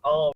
Oh,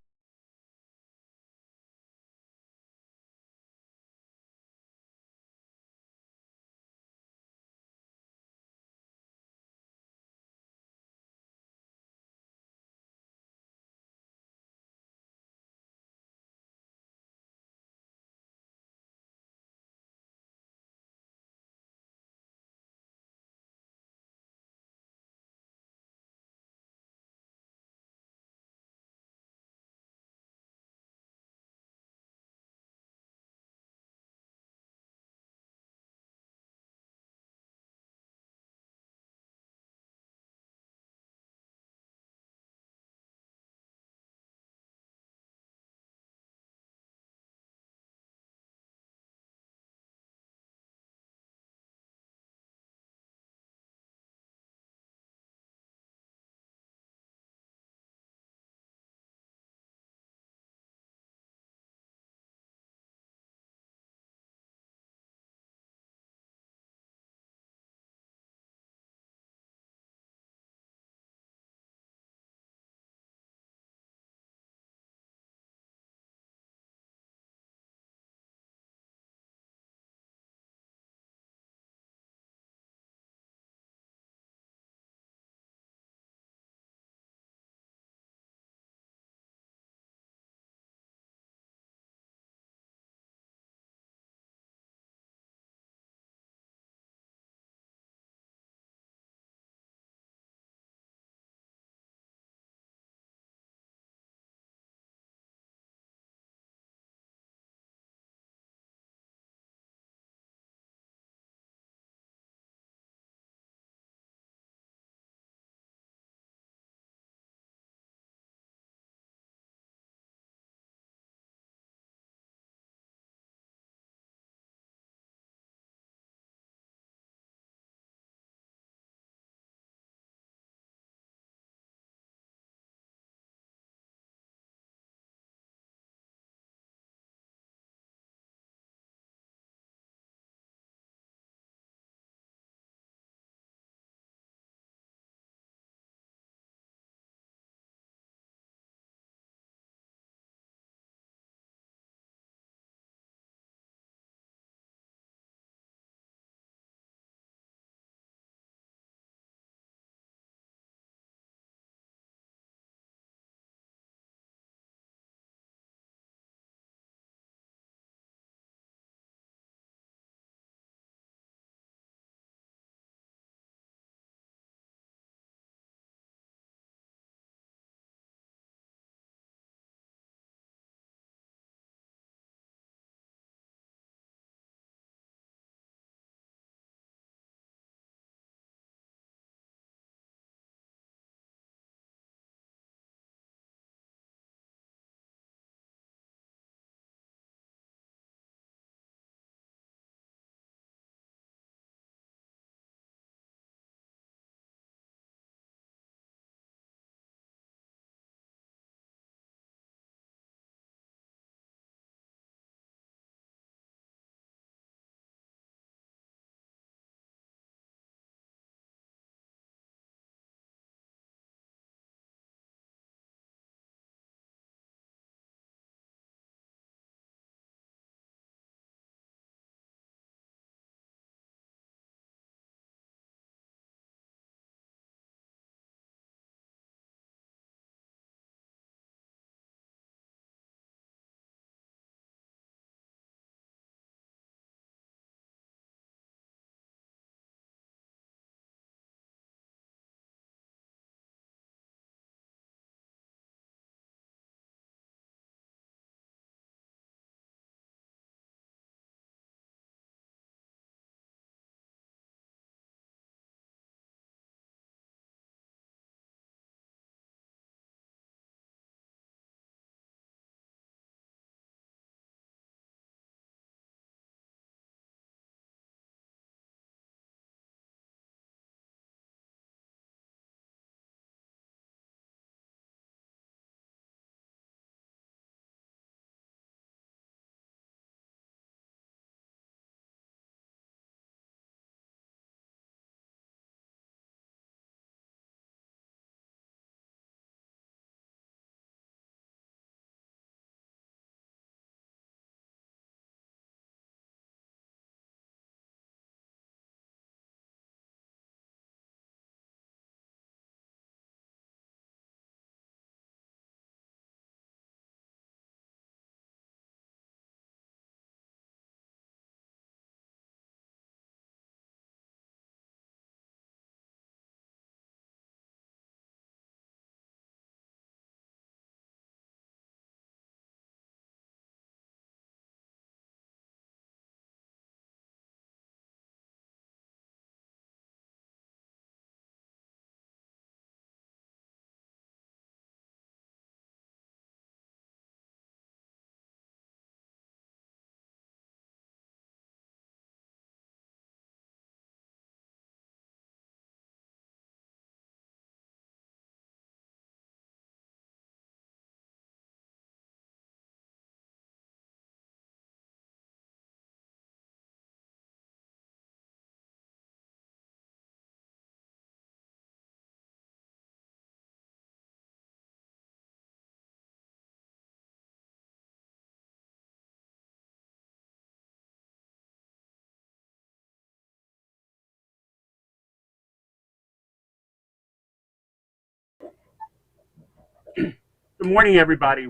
Good morning, everybody.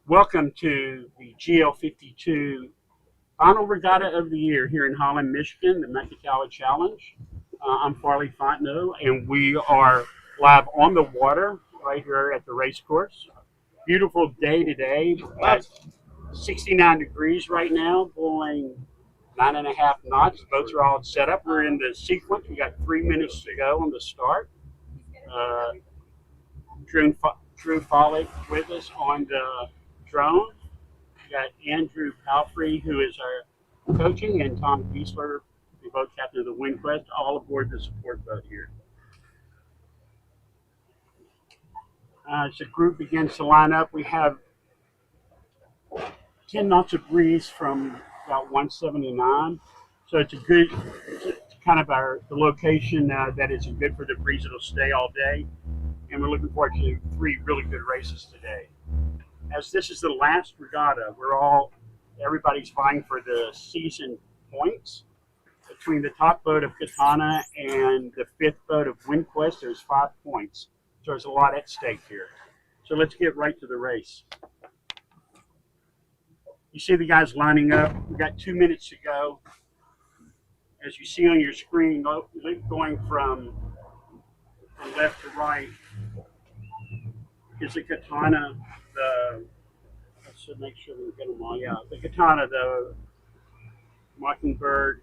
Welcome to the GL52 final regatta of the year here in Holland, Michigan, the Macatawa Challenge. I'm Farley Fontenot, and we are live on the water right here at the race course. Beautiful day today. At 69 degrees right now, blowing 9.5 knots. Boats are all set up. We're in the sequence. We got 3 minutes to go on the start. Drew Follick with us on the drone. We got Andrew Palfrey, who is our coaching, and Tom Giesler, the boat captain of the WindQuest, all aboard the support boat here. As the group begins to line up, we have 10 knots of breeze from about 179. So it's kind of the location that is good for the breeze. It'll stay all day. And we're looking forward to 3 really good races today. As this is the last regatta, everybody's vying for the season points. Between the top boat of Katana and the 5th boat of WindQuest, there's 5 points. So there's a lot at stake here. So let's get right to the race. You see the guys lining up. We've got 2 minutes to go. As you see on your screen, going from left to right is the Katana, let's make sure we get them all. Yeah, the Katana, the Mockingbird,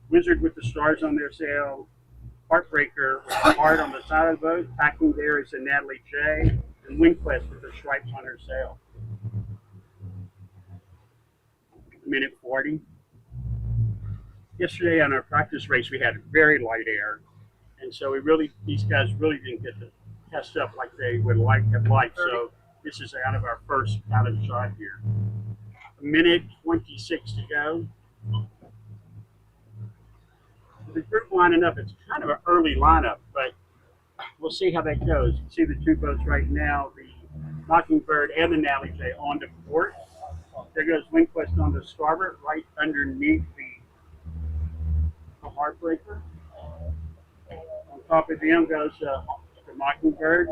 Wizard with the stars on their sail, Heartbreaker with the heart on the side of the boat. Tacking there is the Natalie J, and WindQuest with the stripes on her sail. Minute 40. Yesterday on our practice race, we had very light air, and so these guys really didn't get to test up like they would have liked. So this is out of our first out of shot here. A minute 26 to go. The group lining up, it's kind of an early lineup, but we'll see how that goes. You see the 2 boats right now, the Mockingbird and the Natalie J on the port. There goes WindQuest on the starboard, right underneath the Heartbreaker. On top of them goes the Mockingbird.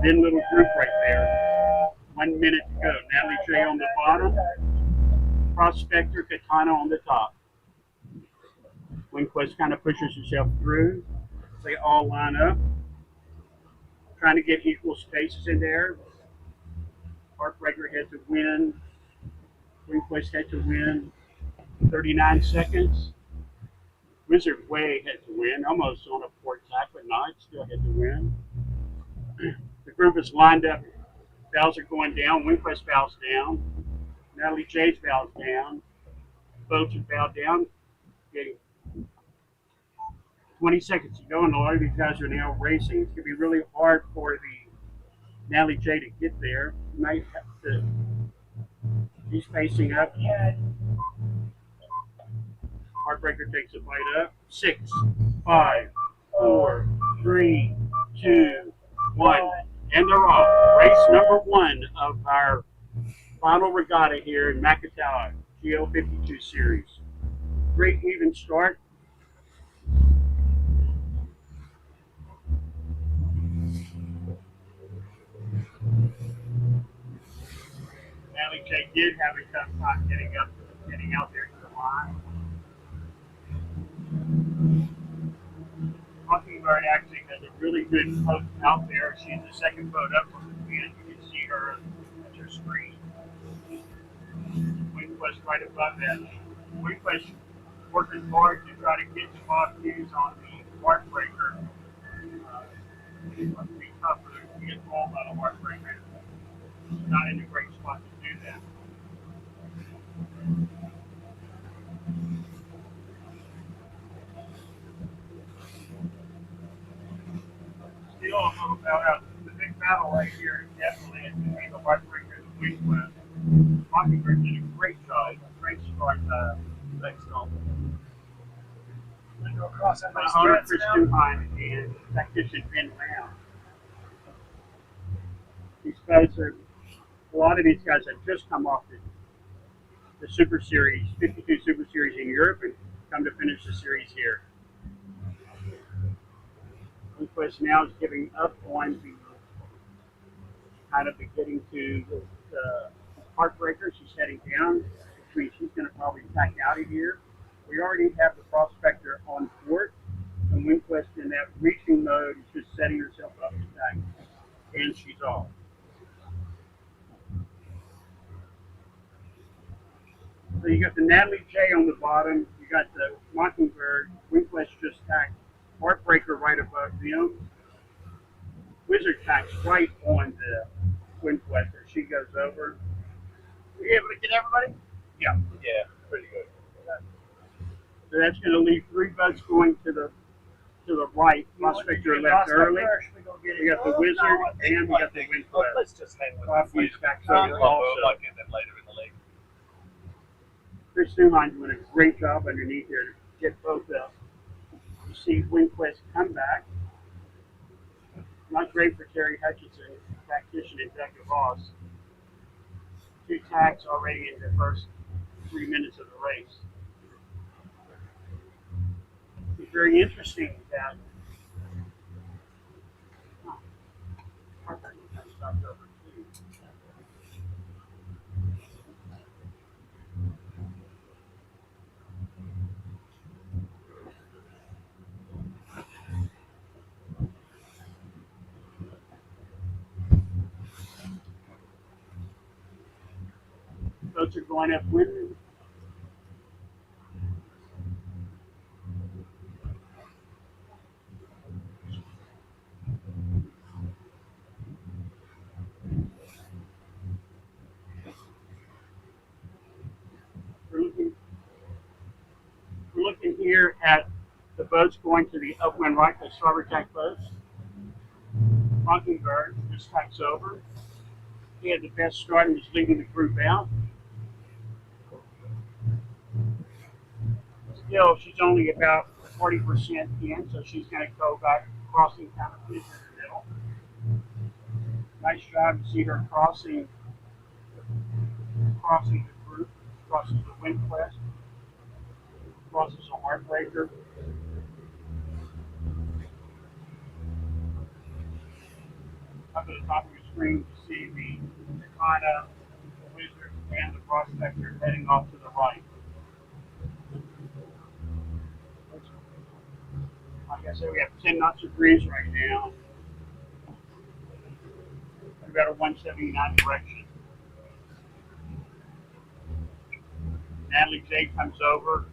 Then little group right there. 1 minute to go. Natalie J on the bottom. Prospector, Katana on the top. WindQuest kind of pushes herself through. They all line up. Trying to get equal spaces in there. Heartbreaker had to win. WindQuest had to win. 39 seconds. Wizard Way had to win, almost on a port tack, but not, still had to win. The group is lined up. Bows are going down. WindQuest bows down. Natalie J's bows down. Boats are bowed down. Getting 20 seconds to go, and a lot of these guys are now racing. It's going to be really hard for the Natalie J to get there. You might have to. He's facing up. Heartbreaker takes a bite up. 6, 5, 4, 3, 2, 1. And they're off. Race number 1 of our final regatta here in Macatawa, GL52 series. Great even start. Natalie J did have a tough time getting out there to the line. Mockingbird actually has a really good boat out there. She's the 2nd boat up from the end. You can see her at your screen. WindQuest right above that. WindQuest working hard to try to get some off views on the Heartbreaker. It's going to be tougher to get home on a Heartbreaker. Not in a great spot to do that. Still about the big battle right here is definitely between the Heartbreaker and the WindQuest. Mockingbird did a great job, great start. Thanks, Tom. Across that nice Chris behind and tactician Ben Lamb. These guys a lot of these guys have just come off the Super Series, 52 Super Series in Europe, and come to finish the series here. WindQuest now is giving up on the kind of getting to the heartbreaker. She's heading down, which means she's going to probably back out of here. We already have the prospector on port, and Winquest in that reaching mode is just setting herself up to attack, and she's off. So you got the Natalie J on the bottom, you got the Mockingbird, Winquest just tacked, Heartbreaker right above them, Wizard tacks right on the Winquest as she goes over. Were you able to get everybody? Yeah. Yeah, pretty good. So that's going to leave 3 boats going to the right. Prospector left early. We got the Wizard and we got the Winquest. Let's just hang with Coffee's it. back over also. Like in them later in the league. Chris Newline doing a great job underneath here to get both up. You see Winquest come back. Not great for Terry Hutchinson, tactician and Doug Voss. 2 tacks already in the first 3 minutes of the race. It's very interesting that boats are going up wind. We're looking here at the boats going to the upwind right, the starboard tack boats. Mockingbird just tacks over. He had the best start and was leading the group out. Still, she's only about 40% in, so she's going to go back crossing kind of in the middle. Nice job to see her crossing the group, crosses the Winquest, crosses the Heartbreaker. Up at the top of your screen, you see the Macatawa, the Wizard, and the Prospector heading off to the right. Like I said, we have 10 knots of breeze right now. We've got a 179 direction. Natalie J comes over.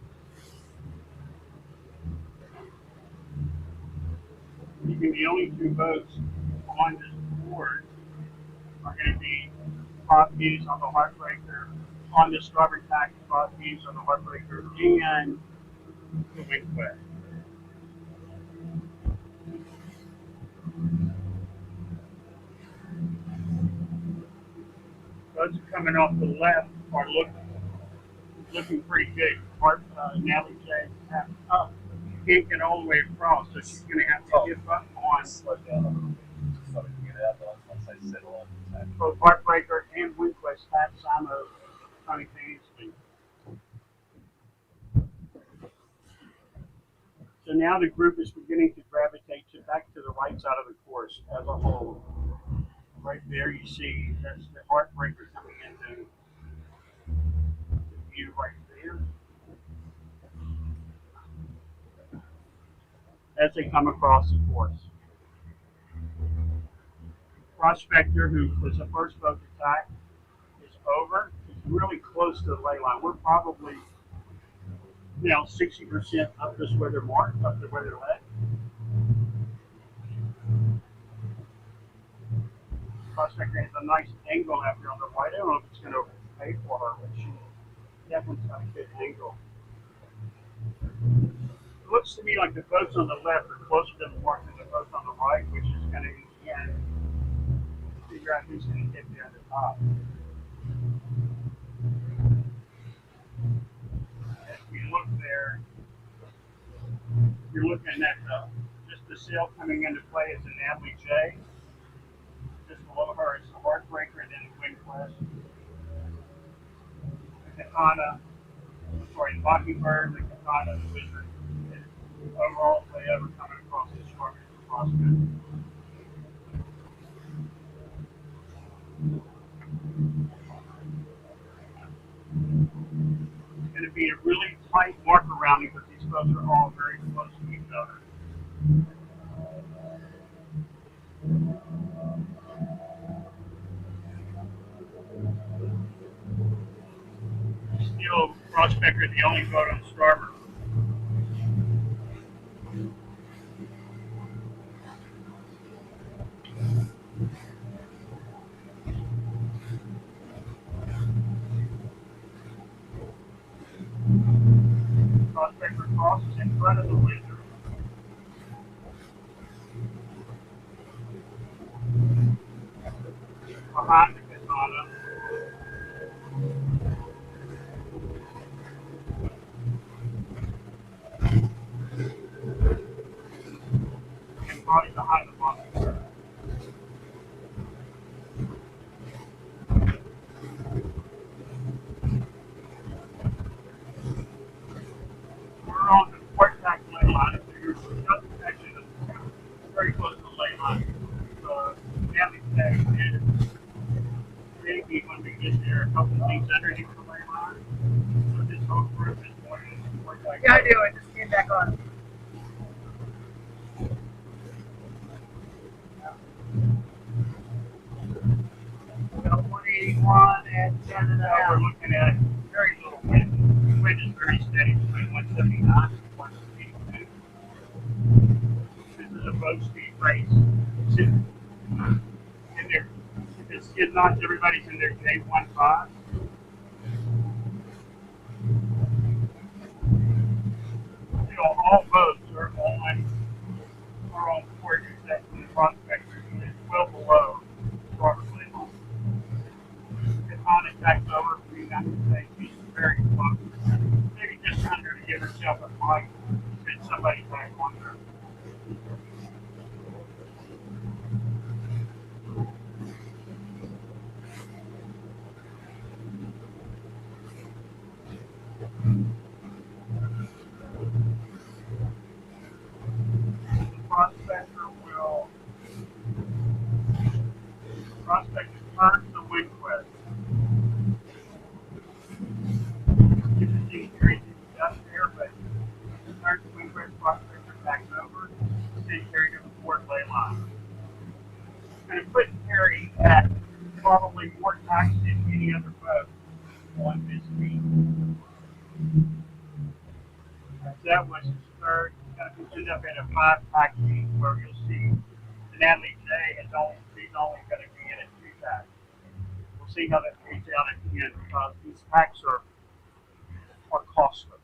Even the only 2 boats on this board are going to be Bob Hughes on the Heartbreaker, on the starboard tack, Bob Hughes on the Heartbreaker, and the Winquest. Boats coming off the left are looking pretty good. Natalie J up. She can't get all the way across, so she's going to have to give up on Slow down. So we can get it out there once they settle in. both Heartbreaker and Winquest tack simultaneously. So now the group is beginning to gravitate back to the right side of the course as a whole. Right there you see that's the Heartbreaker coming into the view right there. As they come across the course. Prospector, who was the first boat to attack, is over. It's really close to the ley line. We're probably 60% up this weather mark, up the weather leg. Prospector has a nice angle out here on the right. I don't know if it's going to pay for her, but she definitely got a good angle. It looks to me like the boats on the left are closer to the mark than the boats on the right, which is going to again figure out who's going to get there at the top. As we look there, you're looking at just the sail coming into play is the Natalie J. Just below her is the Heartbreaker and then the Winquest. The the Mockingbird, the Katana, the Wizard. Overall, if they ever coming across this structure, Prospect. be a really tight marker rounding because these boats are all very close to each other. Still, Prospector the only boat on starboard. Prospector crosses in front of the Wizard. Behind the Katana. And probably behind the Mockingbird. We're on the port tack ley line, so you're actually very close to the ley line. Natalie Tech is maybe when we get there, a couple of things underneath the ley line. So this whole group is going to port tack. Yeah, I do. I just came back on. About 181 and 10 and a Now half. we're looking at very little wind. The wind is very steady between 179 and 182. This is a boat speed race. It's in there. If it's skid knots, everybody's in their J15. You know, all boats are on port except for the Prospector, who is well below starboard ley line. Katana tacks over for the United States. She's very close. Maybe just under to give herself a fight. Should somebody tack on her. The prospector turns the wind quest. You can see crazy stuff there, but turns the wind quest, prospector tacks over, then carry to the port ley line. And it put Harry at probably more tacks than any other boat on this beach. That was his third. He's going to end up in a 5-tack beach where you'll see the Natalie J is only going to be in a 2-tack. We'll see how that plays out at the end because these packs are costly.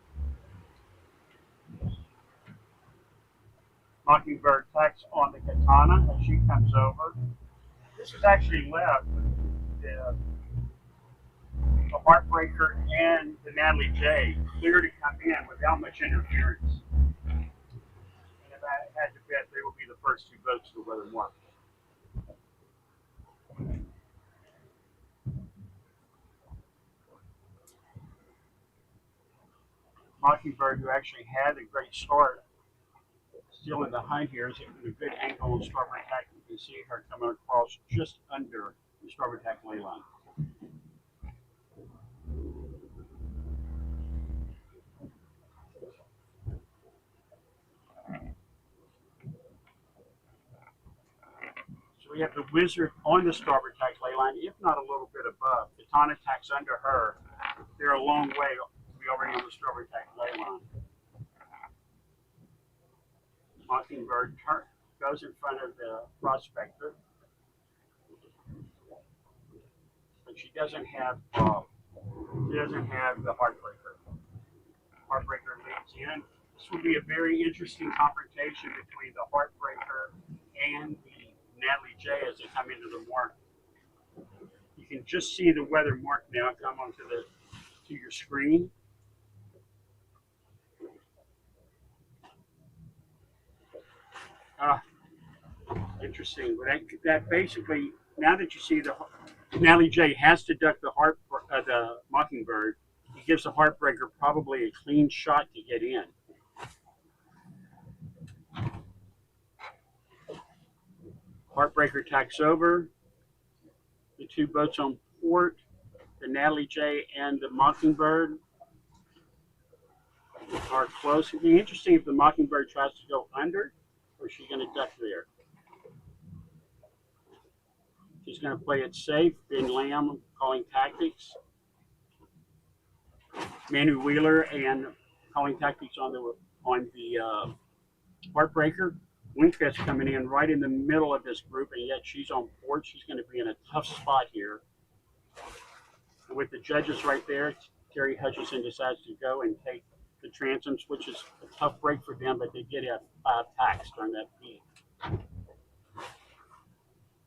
Mockingbird tacks on the Katana as she comes over. This is actually left with the Heartbreaker and the Natalie J clear to come in without much interference. And if I had to bet, they will be the first two boats to weather mark. Mockingbird, who actually had a great start, still in the hind here, is at a good angle on starboard tack. You can see her coming across just under the starboard tack ley line. So we have the Wizard on the starboard tack ley line, if not a little bit above. The Katana tacks under her. They're a long way to be already on the starboard tack ley line. Mockingbird goes in front of the Prospector, but she doesn't have the Heartbreaker. Heartbreaker leads in. This will be a very interesting confrontation between the Heartbreaker and the Natalie J as they come into the mark. You can just see the weather mark now come onto to your screen. Interesting. But that basically, now that you see the Natalie J has to duck the Mockingbird, it gives the Heartbreaker probably a clean shot to get in. Heartbreaker tacks over. The two boats on port, the Natalie J and the Mockingbird. are close. It'd be interesting if the Mockingbird tries to go under, or she's going to duck there. She's going to play it safe. Ben Lamb calling tactics. Manu Wheeler and calling tactics on the Heartbreaker. Winquest coming in right in the middle of this group, and yet she's on board. She's going to be in a tough spot here. And with the judges right there, Terry Hutchison decides to go and take the transoms, which is a tough break for them, but they did have 5 tacks during that beat.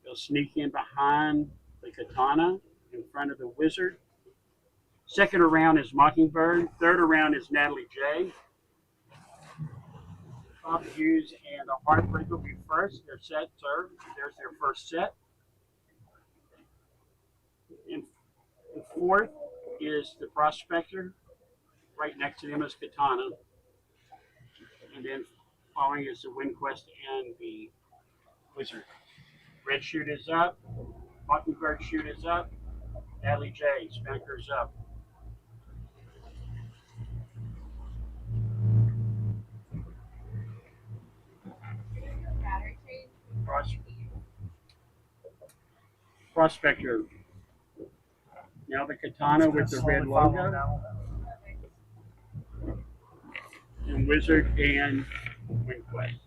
They'll sneak in behind the Katana in front of the Wizard. Second around is Mockingbird. Third around is Natalie J. Bob Hughes and the Heartbreaker will be first. They're set, sir. There's their first set. And fourth is the Prospector. Right next to them is Katana. And then following is the Winquest and the Wizard. Red shoot is up. Mockingbird shoot is up. Natalie J. Spinnaker's up. Prospector. Now the Katana with the red logo. And Wizard and Winquest.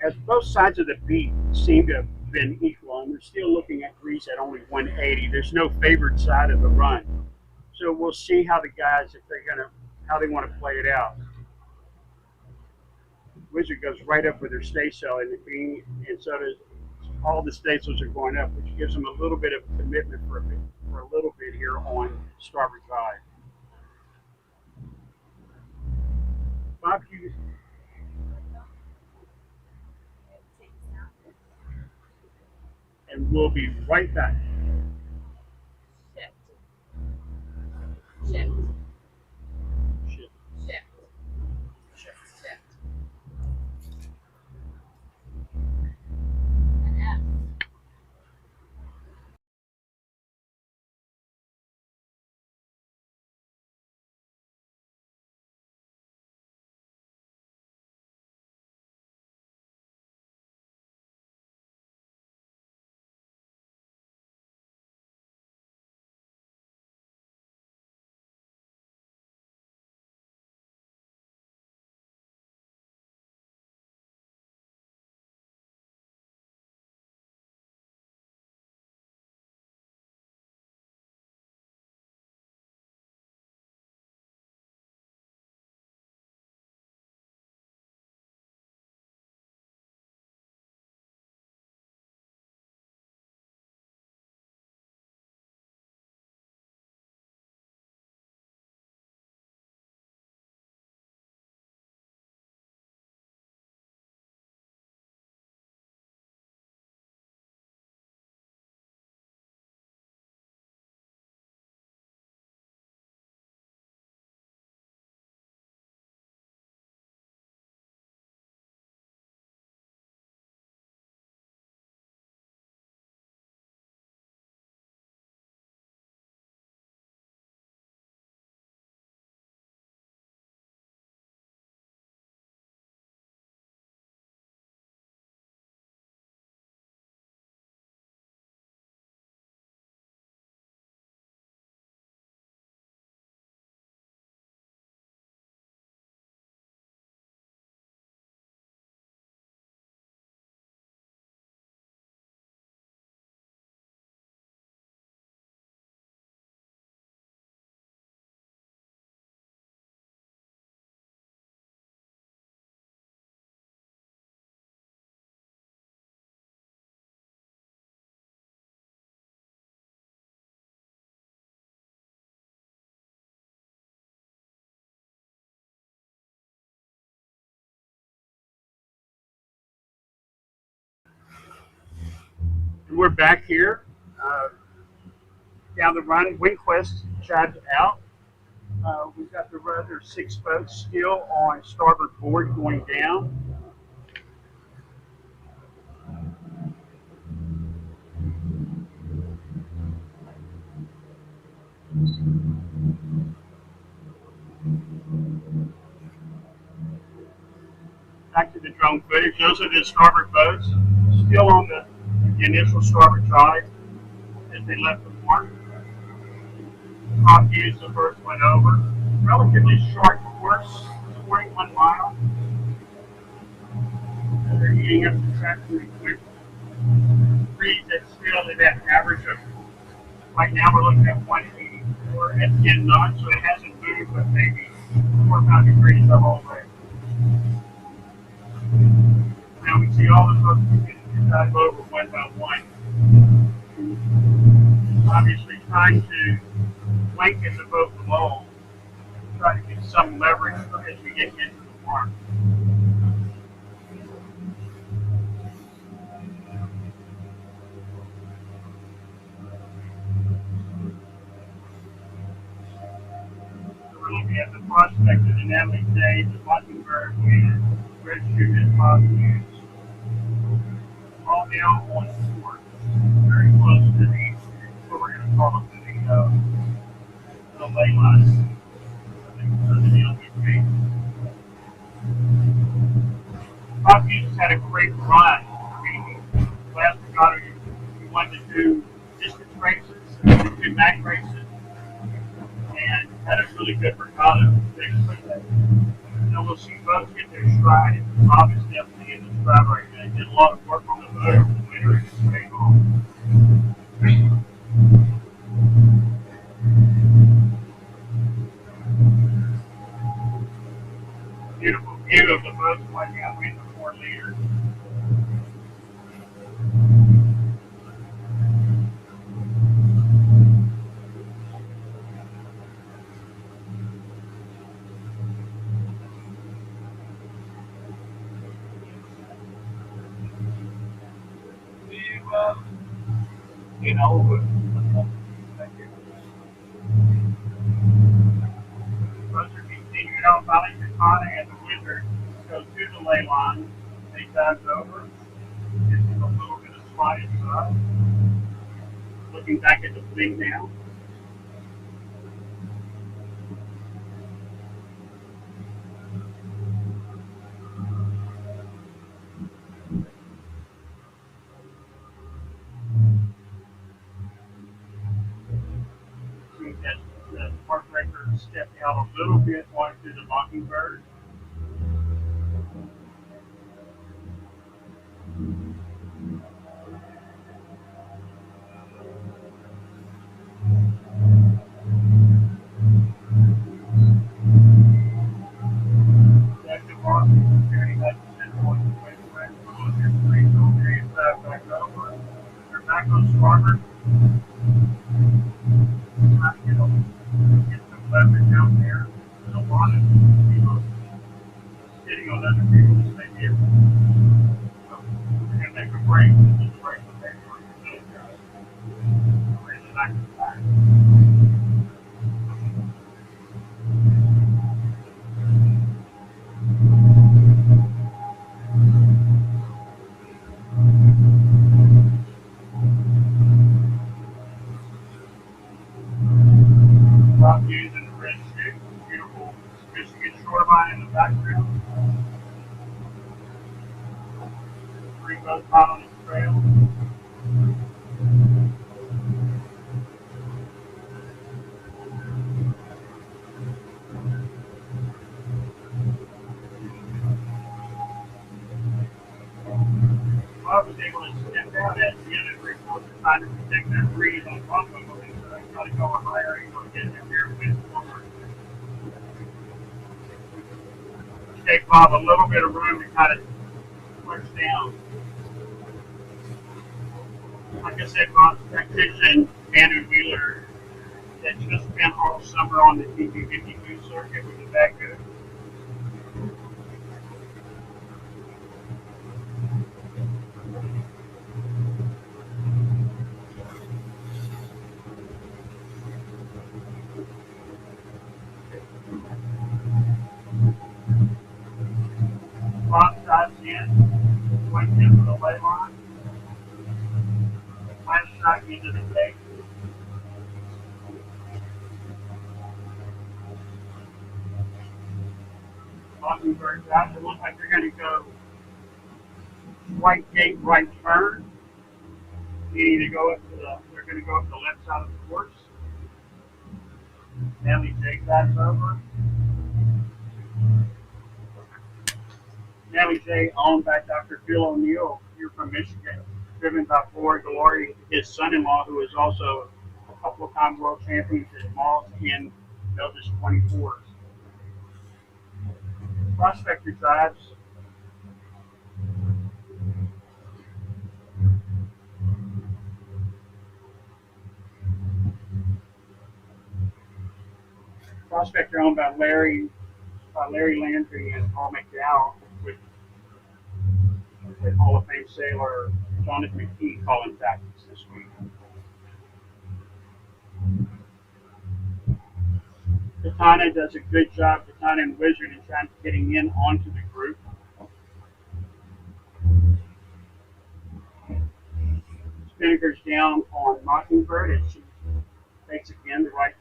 As both sides of the beat seem to have been equal, and we're still looking at Greece at only 180. There's no favored side of the run. So we'll see how the guys, if they're gonna, how they want to play it out. Wizard goes right up with her staysail in the beam, and so does all the staysails are going up, which gives them a little bit of commitment for a little bit here on starboard side. Bob Hughes. And we'll be right back. Shift. Shift. Shift. Shift. Shift. And F. And we're back here. Down the run, Winquest jibed out. We've got the other 6 boats still on starboard board going down. footage. Those are the starboard boats, still on the initial starboard drive as they left the port. Top views the first one over. Relatively short course, 41 miles. And they're eating up the track pretty quick. Speed that's still at that average of, right now we're looking at 184 at 10 knots, so it hasn't moved but maybe 4 or 5 degrees the whole way. Now we see all the folks beginning to dive over one by one. Obviously trying to blanket the boat below, try to get some leverage as we get into the water. So we're looking at the prospect of the Natalie Day, the Mockingbird, and Red Shoe and Bob Hughes. All down on port, very close to the, what we're going to call it, the ley line. I think that's the only case. Bob Hughes has had a great run. I mean, last regatta, he won the 2 distance races, the 2 mag races, and had a really good regatta. And we'll see boats get their stride. Bob is definitely in the stride right now. He did a lot of work on the boat over the winter and it's paid off. Beautiful view of the boats right now with the 4 leaders. You know, Boats are continuing on Valley Katana and the Wizard go to the ley line. They dives over. Just a little bit of slide inside. Looking back at the fleet now. See that the park breaker stepped out a little bit onto the Mockingbird. That's the park. Very much point away from back over. They're back on starboard. Trying to get some leverage down there. There's a lot of people sitting on other people's ideas. So we're going to make a break. This is a break for them. Raise it back to the back. Top views in the red shoe. Beautiful Michigan shoreline in the background. 3 boats out on the trail. I was able to step out at the end of the report to try to protect that breeze on top of them. So I try to go a higher angle to get in there with forward. Take Bob a little bit of room to kind of push down. Like I said, Bob's tactician, Andrew Wheeler, that just spent all summer on the GL52 circuit, which is that good. Bob dives in, went into the ley line, flash shot into the take. Mockingbird guys, it looks like they're going to go white gate right turn, meaning they're going to go up the left side of the course. Nellie J backs over. Nellie J owned by Dr. Bill O'Neill here from Michigan, driven by Floyd Glory, his son-in-law, who is also a couple of time world champion at Malls in Notice 24s. Prospector drives. Prospector owned by Larry Landry and Paul McDowell, with Hall of Fame sailor Jonathan McKee calling tactics this week. Katana does a good job, Katana and Wizard, in trying to getting in onto the group. Spinnaker's down on Mockingbird as she takes again the right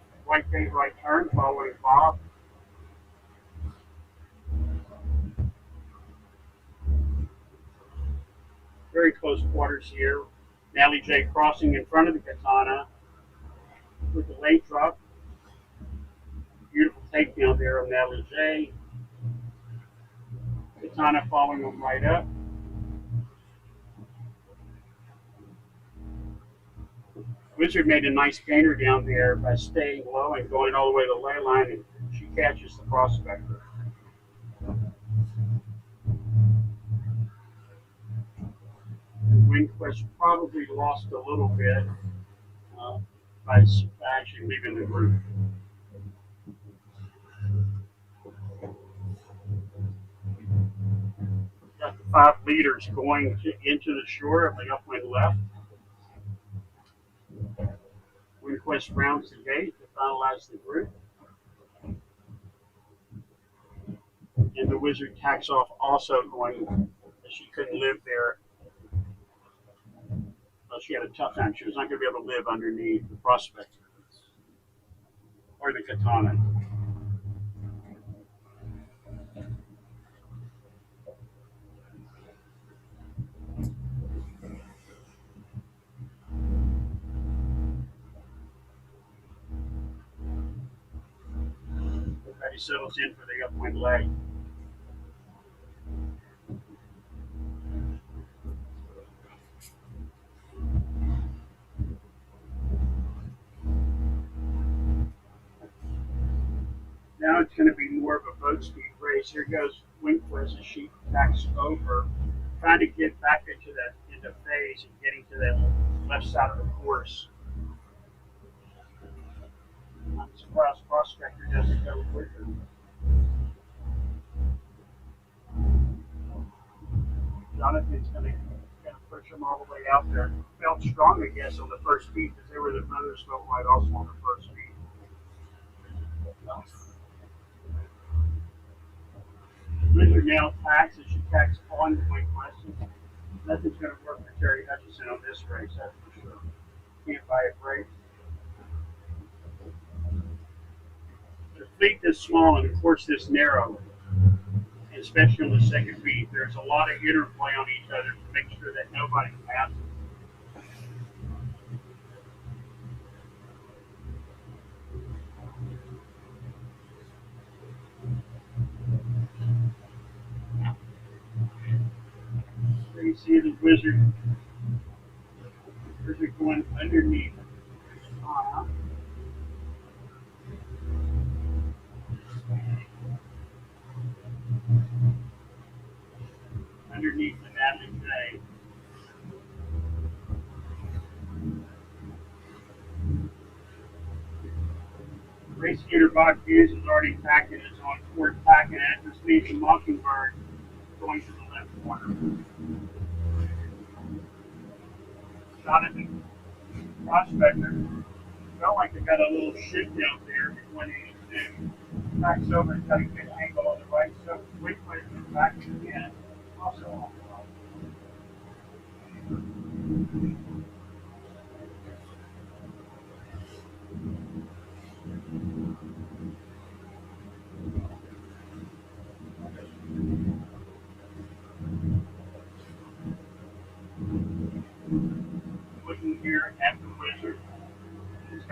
gate, right turn, following Bob. Very close quarters here. Nellie J crossing in front of the Katana with the late drop. Beautiful takedown there of Nellie J. Katana following them right up. Wizard made a nice gainer down there by staying low and going all the way to the lay line, and she catches the prospector. Windquist probably lost a little bit by actually leaving the group. Got the 5 leaders going into the shore of the upwind left. Windquist rounds the gate to finalize the group. And the Wizard tacks off also going, she couldn't live there. Well, she had a tough time. She was not going to be able to live underneath the prospector or the Katana. Everybody settles in for the upwind leg. Now it's going to be more of a boat speed race. Here goes Windquist as she backs over, trying to get back into phase and getting to that left side of the course. I'm surprised Prospector doesn't go quicker. Jonathan's going to push him all the way out there. Felt strong, I guess, on the first beat because they were the others felt right also on the first beat. Wizard now tacks as she tacks on the Windquist. Nothing's going to work for Terry Hutchison on this race, that's for sure. Can't buy a break. The fleet this small and the course this narrow, especially on the second beat, there's a lot of interplay on each other to make sure that nobody passes. There you see the Wizard going underneath. Underneath the Natalie J. Race leader Bob Hughes is already packing his on fourth packing at this leads the Mockingbird going to the left corner. Jonathan Prospector felt like they got a little shift out there at 182. Backs over and cutting an angle on the right, so quickly back again. Also on the right.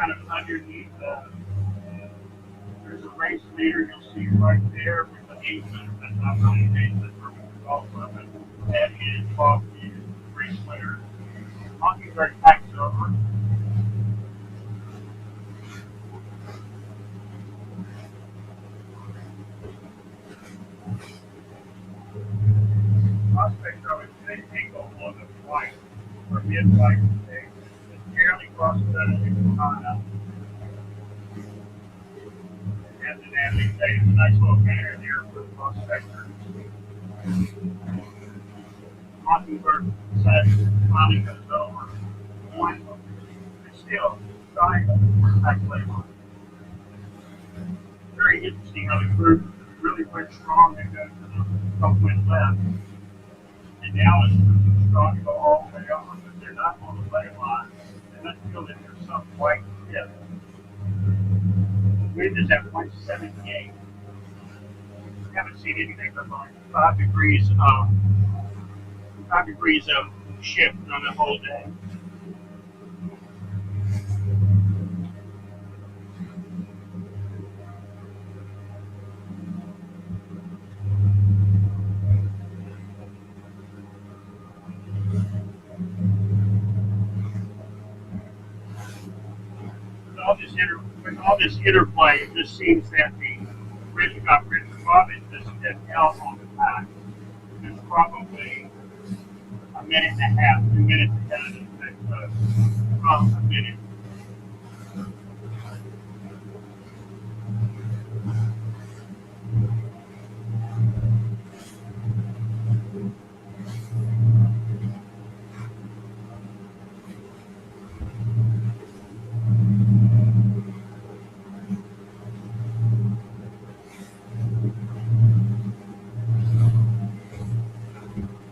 kind of underneath there's a race leader you'll see right there with the 800. That's not really an 800 for golf weapon. That is off the race leader. Mockingbird packs over. Prospects are with an angle on the flight or mid-flight stage. It barely crosses that Macatawa. And then as they say, it's a nice little banner there for the prospectors. Mockingbird says finally goes over. One, it's still trying to back label. Very interesting how the group really went strong and go to the upwind left. And now it's strong to go all the way over, but they're not on the lay line. And I feel that there's some white tip. The wind is at 178. Haven't seen anything but like 5 degrees of shift on the whole day. With all this interplay, it just seems that the ridge above it just stepped out on the pack. There's probably a minute and a half, 2 minutes ahead of the next from a minute.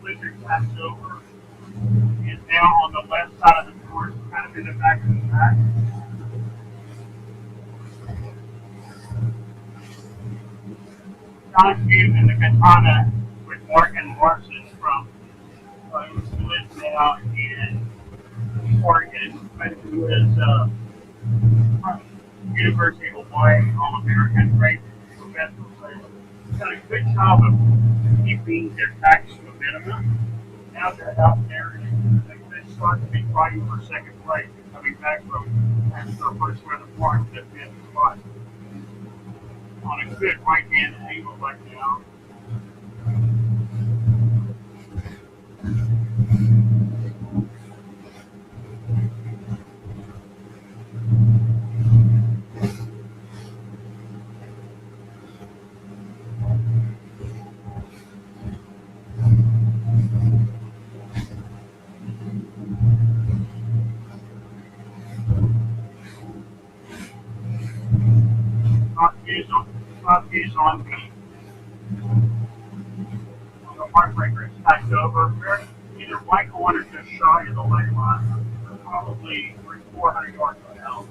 Blizzard passed over. Is now on the left side of the course, kind of in the back of the pack. John Hughes and the Katana with Morgan Morrison from who lives now in Oregon, but who is from University of Hawaii, All-American, great professional player. Done a good job of keeping their tax to a minimum. Now they're out there and they start to be fighting for second place, coming back from after first weather park to fifth spot. On a good right-hand angle right now. Is on the heartbreaker. It's packed over. Very, either white on or just shy of the lane line. Probably 400 yards out.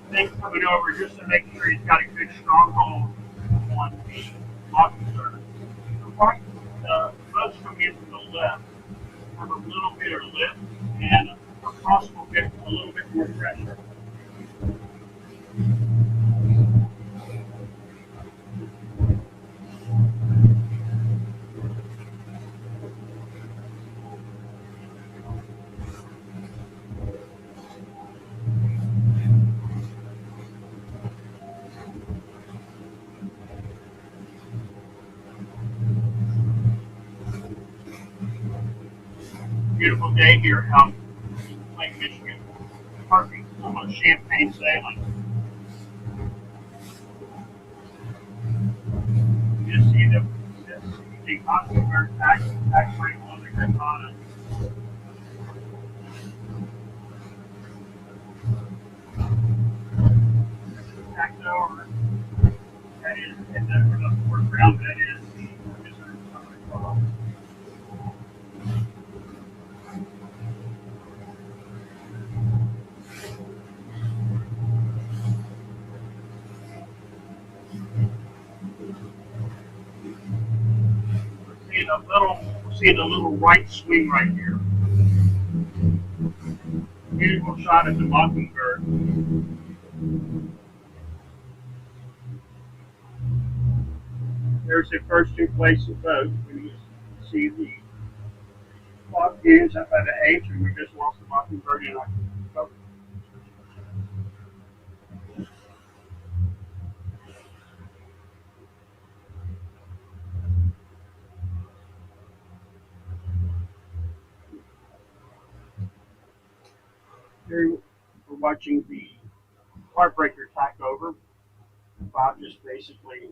Then coming over just to make sure he's got a good stronghold on the Mockingbird. The right, boats coming in from the left have a little bit of lift and a possible bit, a little bit more pressure. Beautiful day here out in Lake Michigan. Perfect, almost champagne sailing. You just see the Mockingbird tax rate on the Katana. Tax over. That is, and then for the fourth round, that is the Wizard of We're seeing a little right swing right here. Beautiful shot of the mockingbird. There's the first two places both. When you see the clock views up by the H, and we just lost the mockingbird in October. Here we're watching the heartbreaker tack over. Bob just basically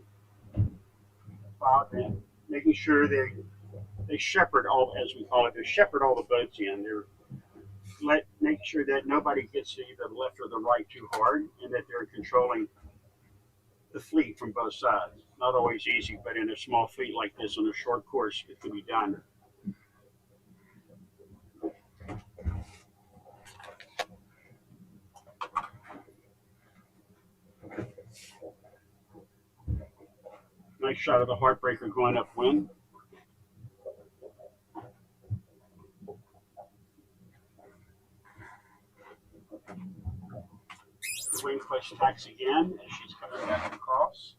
making sure they shepherd all, as we call it, they shepherd all the boats in. They're make sure that nobody gets to either the left or the right too hard, and that they're controlling the fleet from both sides. Not always easy, but in a small fleet like this on a short course, it can be done. Nice shot of the heartbreaker going upwind. The wind push tacks again as she's coming back across.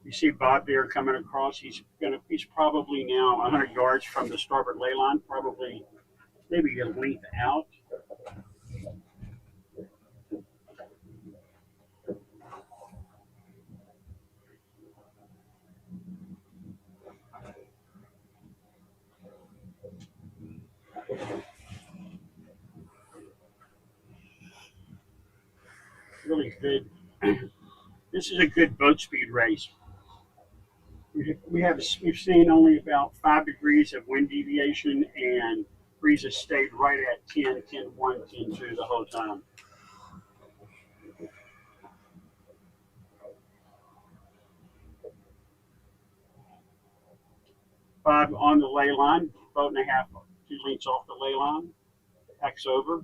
You see Bob there coming across. He's probably now 100 yards from the starboard ley line, probably maybe a length out. Really good. This is a good boat speed race. We've seen only about 5 degrees of wind deviation, and breeze has stayed right at 10, 10, 1, 10, 2 the whole time. Bob on the ley line, boat and a half, 2 lengths off the ley line, X over.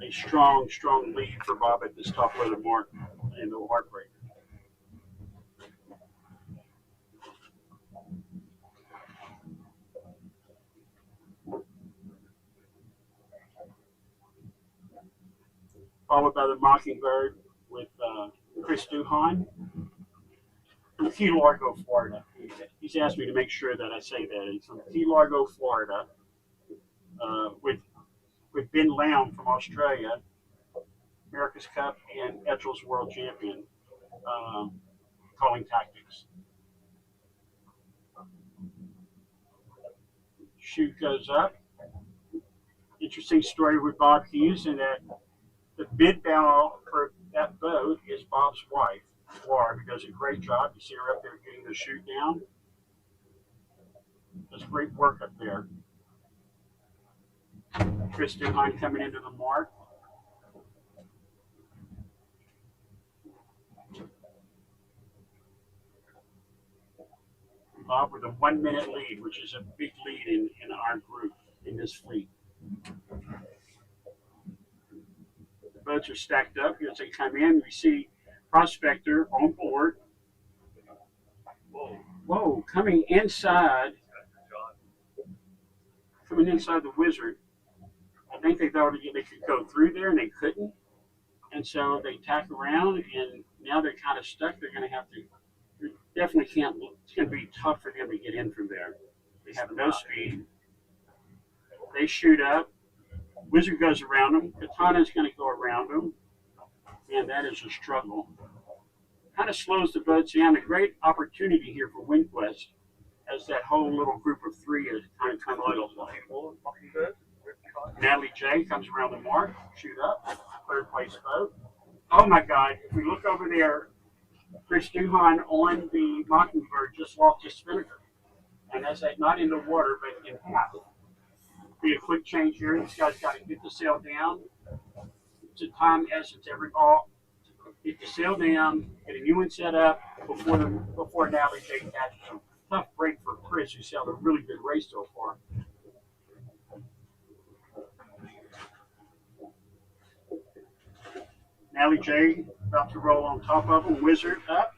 A strong, strong lead for Bob at this top weather mark and the heartbreaker. Followed by the Mockingbird with Chris Duhan from Key Largo, Florida. He's asked me to make sure that I say that. He's from Key Largo, Florida, with Ben Lown from Australia, America's Cup and Etchel's World Champion, calling tactics. Chute goes up. Interesting story with Bob Hughes, in that the bid bow for that boat is Bob's wife, Laura, who does a great job. You see her up there getting the chute down. Does great work up there. Chris Duhan coming into the mark. Bob with a 1 minute lead, which is a big lead in our group, in this fleet. The boats are stacked up. As they come in, we see Prospector on board. Whoa, coming inside the Wizard. I think they thought they could go through there, and they couldn't. And so they tack around, and now they're kind of stuck. They're going to have to, definitely can't, it's going to be tough for them to get in from there. They have no speed. They shoot up. Wizard goes around them. Katana's going to go around them. And that is a struggle. Kind of slows the boats down. A great opportunity here for WinQuest, as that whole little group of 3 is kind of coming on. Natalie J comes around the mark, shoot up, 3rd place boat. Oh my God, if we look over there, Chris Duhan on the Mockingbird just lost his spinnaker. And that's not in the water, but in half. Be a quick change here. This guy's got to get the sail down. It's a time essence. Every ball, get the sail down, get a new one set up before Natalie J catches him. Tough break. Chris, you sound a really good race so far. Nally J about to roll on top of him. Wizard up.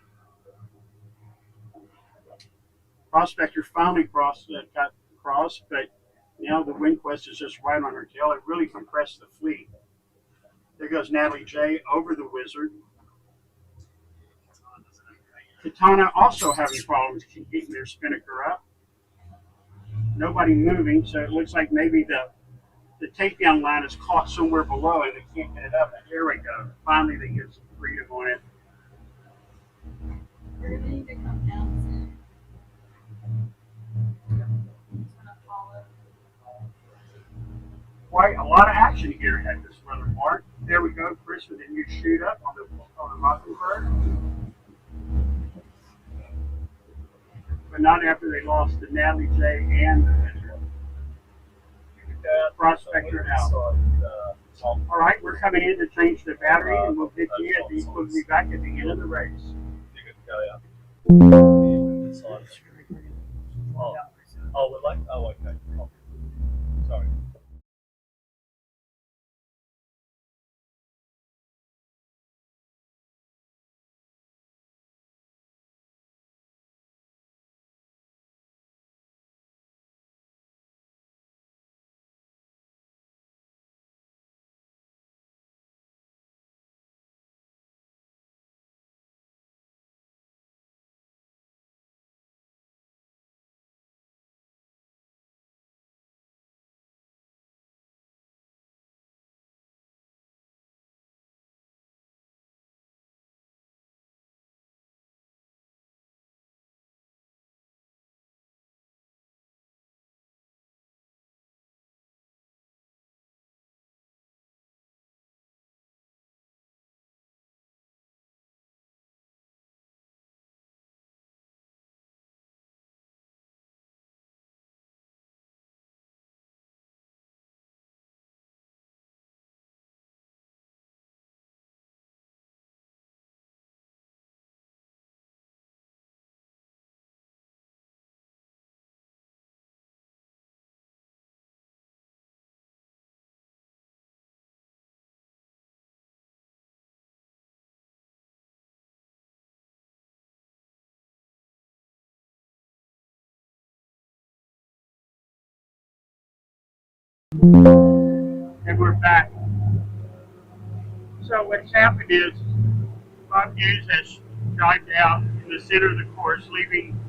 Prospector finally got crossed, but now the wind quest is just right on her tail. It really compressed the fleet. There goes Natalie J over the Wizard. Katana also having problems keeping their spinnaker up. Nobody moving, so it looks like maybe the takedown line is caught somewhere below and they can't get it up. And here we go. Finally, they get some freedom on it. You're gonna need to come down soon. It's gonna fall over. Quite a lot of action here at this weather mark. There we go, Chris, with a new shoot up on the Mockingbird. But not after they lost to Natalie J and the Wizard. Prospector out. All right, we're coming in to change the battery, and we'll be back at the end of the race. You good to go, yeah? Inside. Oh, we're like, oh, okay. Oh, sorry. And we're back. So what's happened is Bob Hughes has dived out in the center of the course, leaving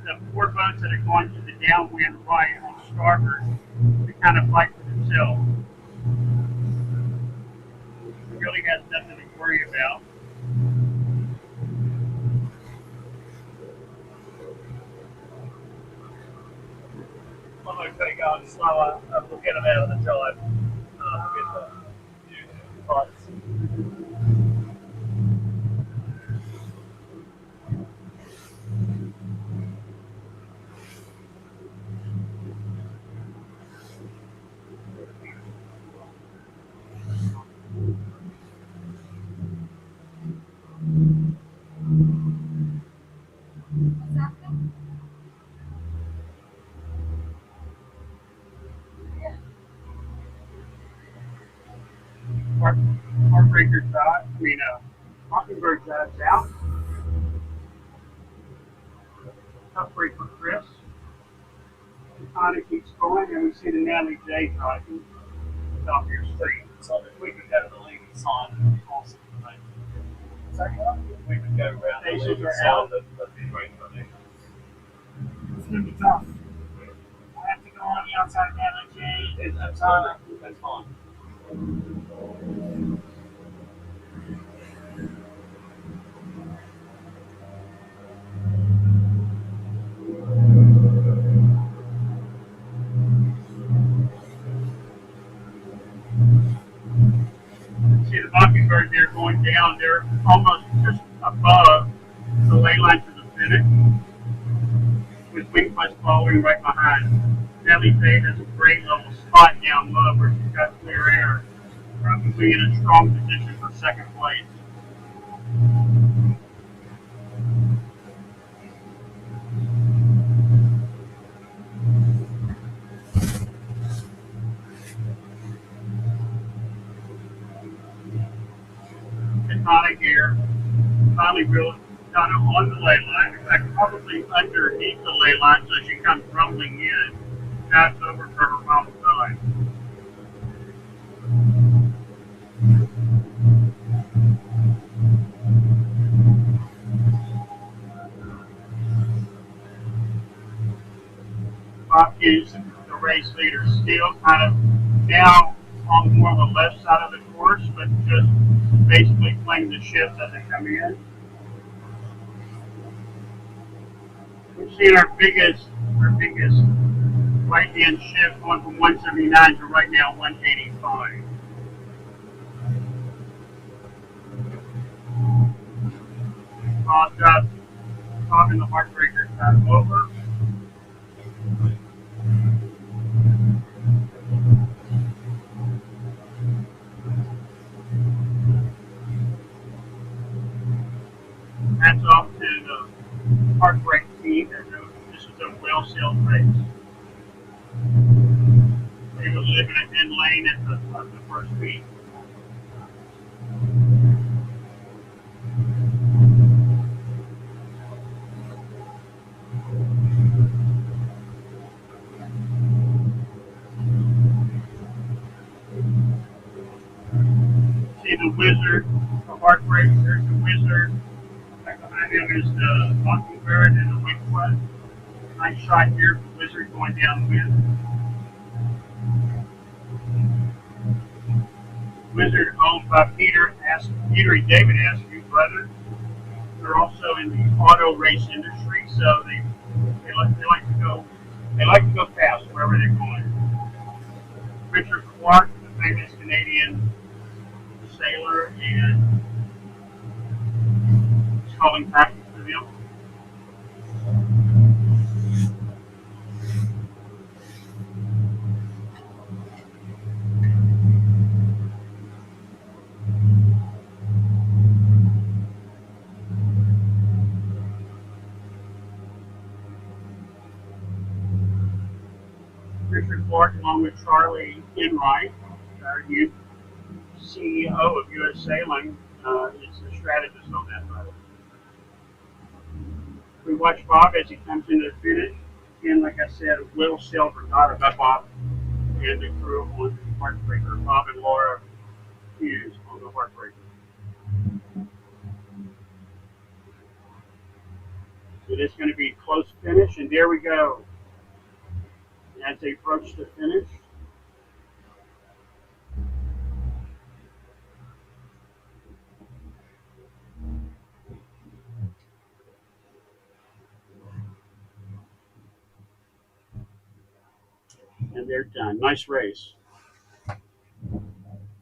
the four boats that are going to the downwind right on starboard to kind of fight for themselves. He really has nothing to worry about. I'm okay, going slower. We'll get them out of the drive. With the new pipes. What's happening? Heartbreaker dive, Mockingbird dives out. Tough break for Chris. Connor keeps going, and we see the Natalie J driving off your street. So if we could go to the leading sign, it would be awesome. Mate. If we could go around the Stations leading are sign, out. that'd be great for me. It's gonna be tough. I have to go on the outside of Natalie J. That's fine. That's fine. See the Mockingbird there going down. They're almost just above the ley line to the finish, with wing quest following right behind. Natalie J has a great little spot down low where she's got clear air, probably in a strong position for second place. finally real kind of on the ley line. In fact, probably underneath the ley line, so she comes rumbling in, dives over for her final dive. Bob Hughes, the race leader, still kind of now on more of the left side of the course, but just basically playing the shifts as they come in. We've seen our biggest right hand shift going from 179 to right now 185. Bob in the heartbreaker got over. Hats off to the heartbreak team. This was a well-sailed race. They were living in lane at the first week. See the Wizard, the heartbreak. There's the Wizard. Right behind him is the Mockingbird and the Wingfoot. Nice shot here for the Wizard going downwind. Wizard owned by Peter and David Askew brothers. They're also in the auto race industry, so they like to go fast wherever they're going. Richard Clark, the famous Canadian sailor, and he's calling practice for them. Richard Clark, along with Charlie Enright, our new CEO of U.S. Sailing, is the strategist on that boat. We watch Bob as he comes into the finish. Again, like I said, a well-sailed regatta by Bob and the crew on the Heartbreaker. Bob and Laura Hughes on the Heartbreaker. So it's going to be a close finish, and there we go. As they approach the finish, and they're done. Nice race.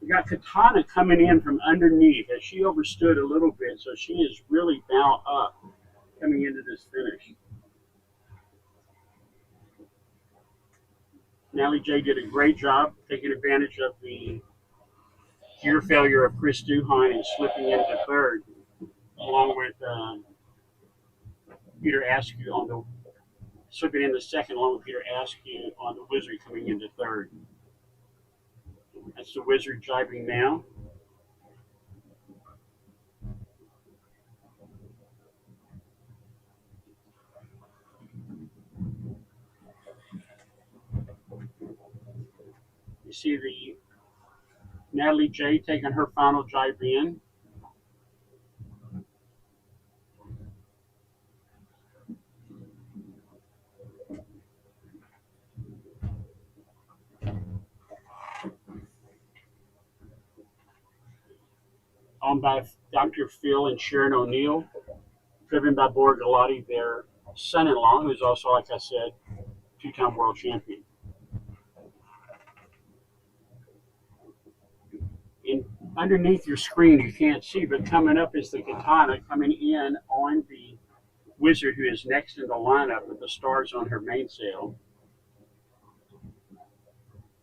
We got Katana coming in from underneath as she overstood a little bit, so she is really now up coming into this finish. Nally J did a great job taking advantage of the gear failure of Chris Duhine and slipping into third, along with Peter Askew on the slipping into second, along with Peter Askew on the Wizard coming into third. That's the Wizard jibing now. You see the Natalie J taking her final jibe in. Owned by Dr. Phil and Sharon O'Neill, driven by Bora Galati, their son-in-law, who's also, like I said, two-time world champion. In underneath your screen, you can't see, but coming up is the Katana coming in on the Wizard, who is next in the lineup with the stars on her mainsail.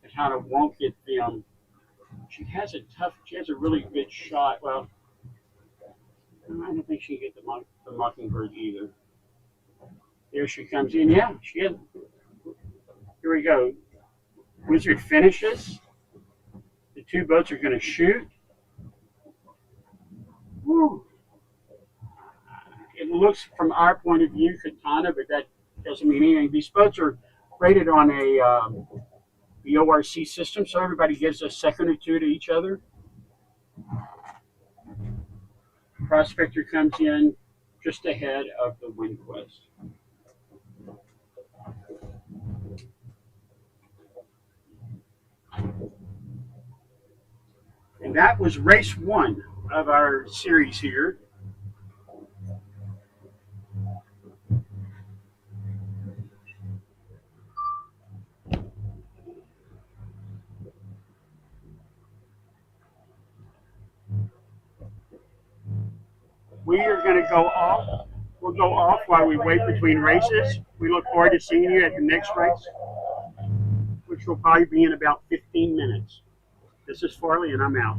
Katana won't get them. She has a really good shot. Well, I don't think she can get the Mockingbird either. There she comes in. Yeah, she is. Here we go. Wizard finishes. The two boats are going to shoot. Woo. looks from our point of view katana, but that doesn't mean anything. These boats are rated on the ORC system, so everybody gives a second or two to each other. Prospector comes in just ahead of the WindQuest. And that was race one of our series here. We are going to go off. We'll go off while we wait between races. We look forward to seeing you at the next race, which will probably be in about 15 minutes. This is Farley, and I'm out.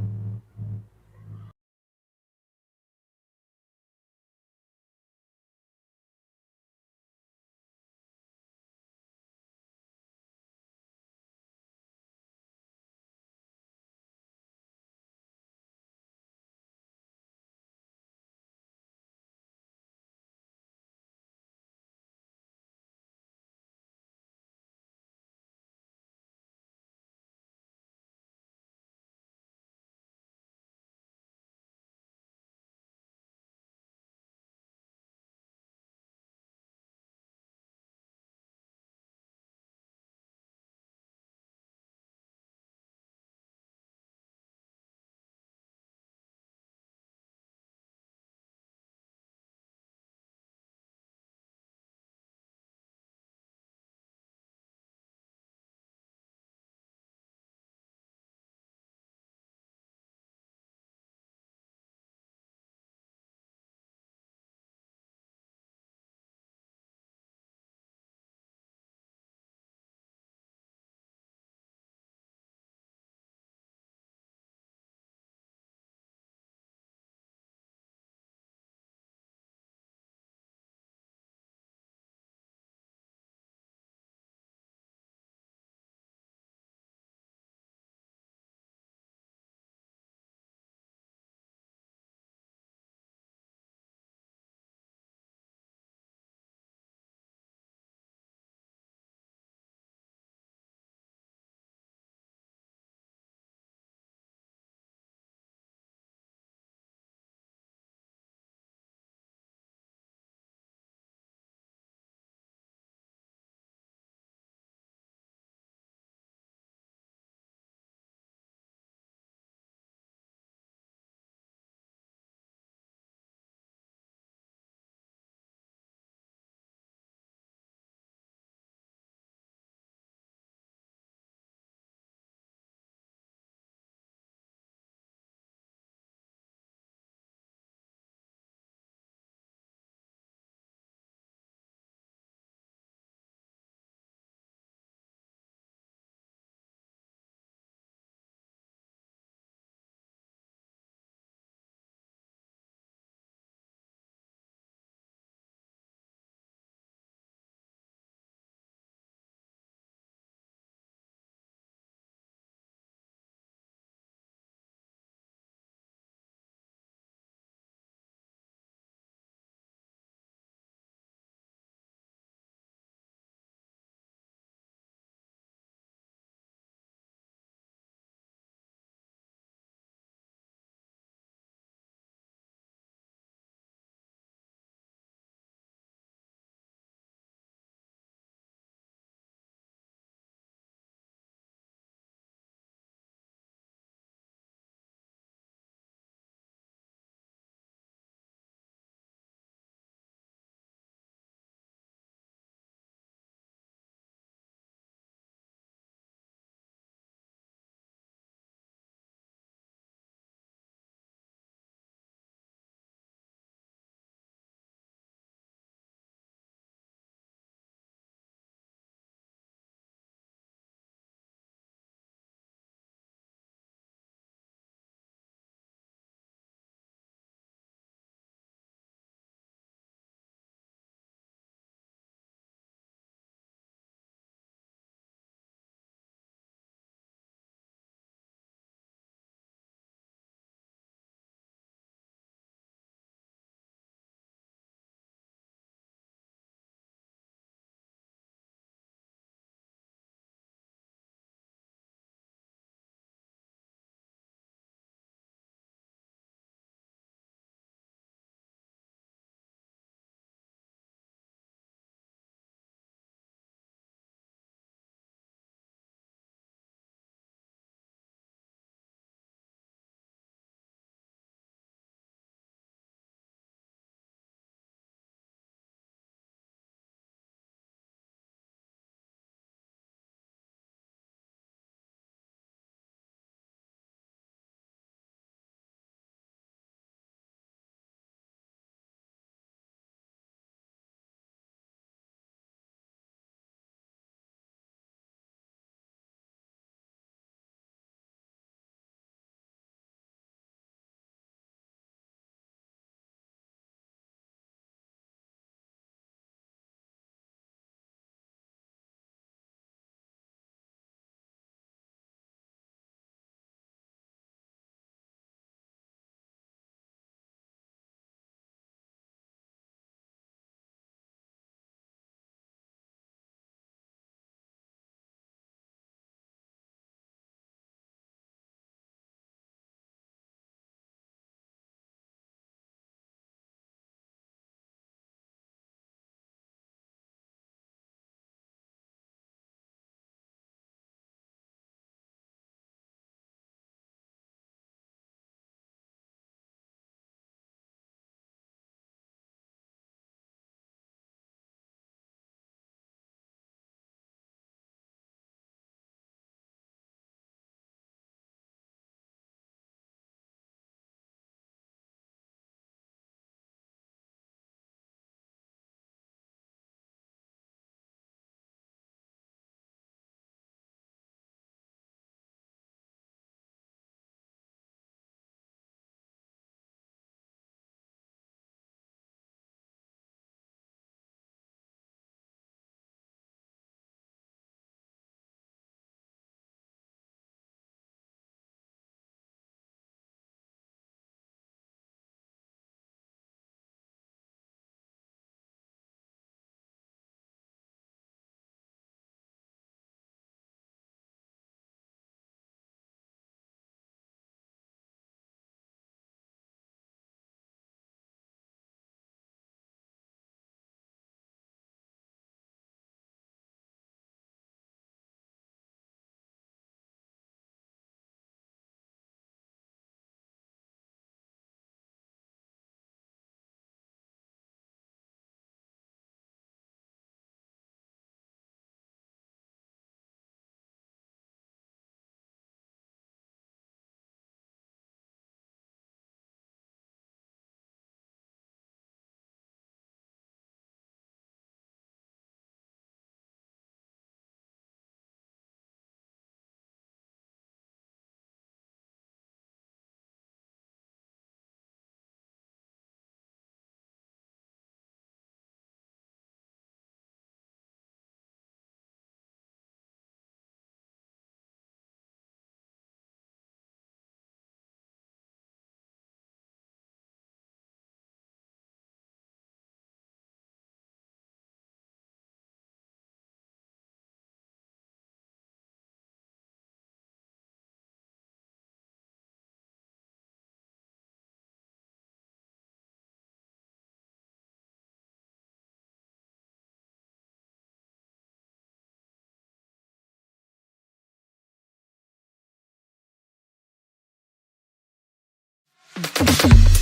you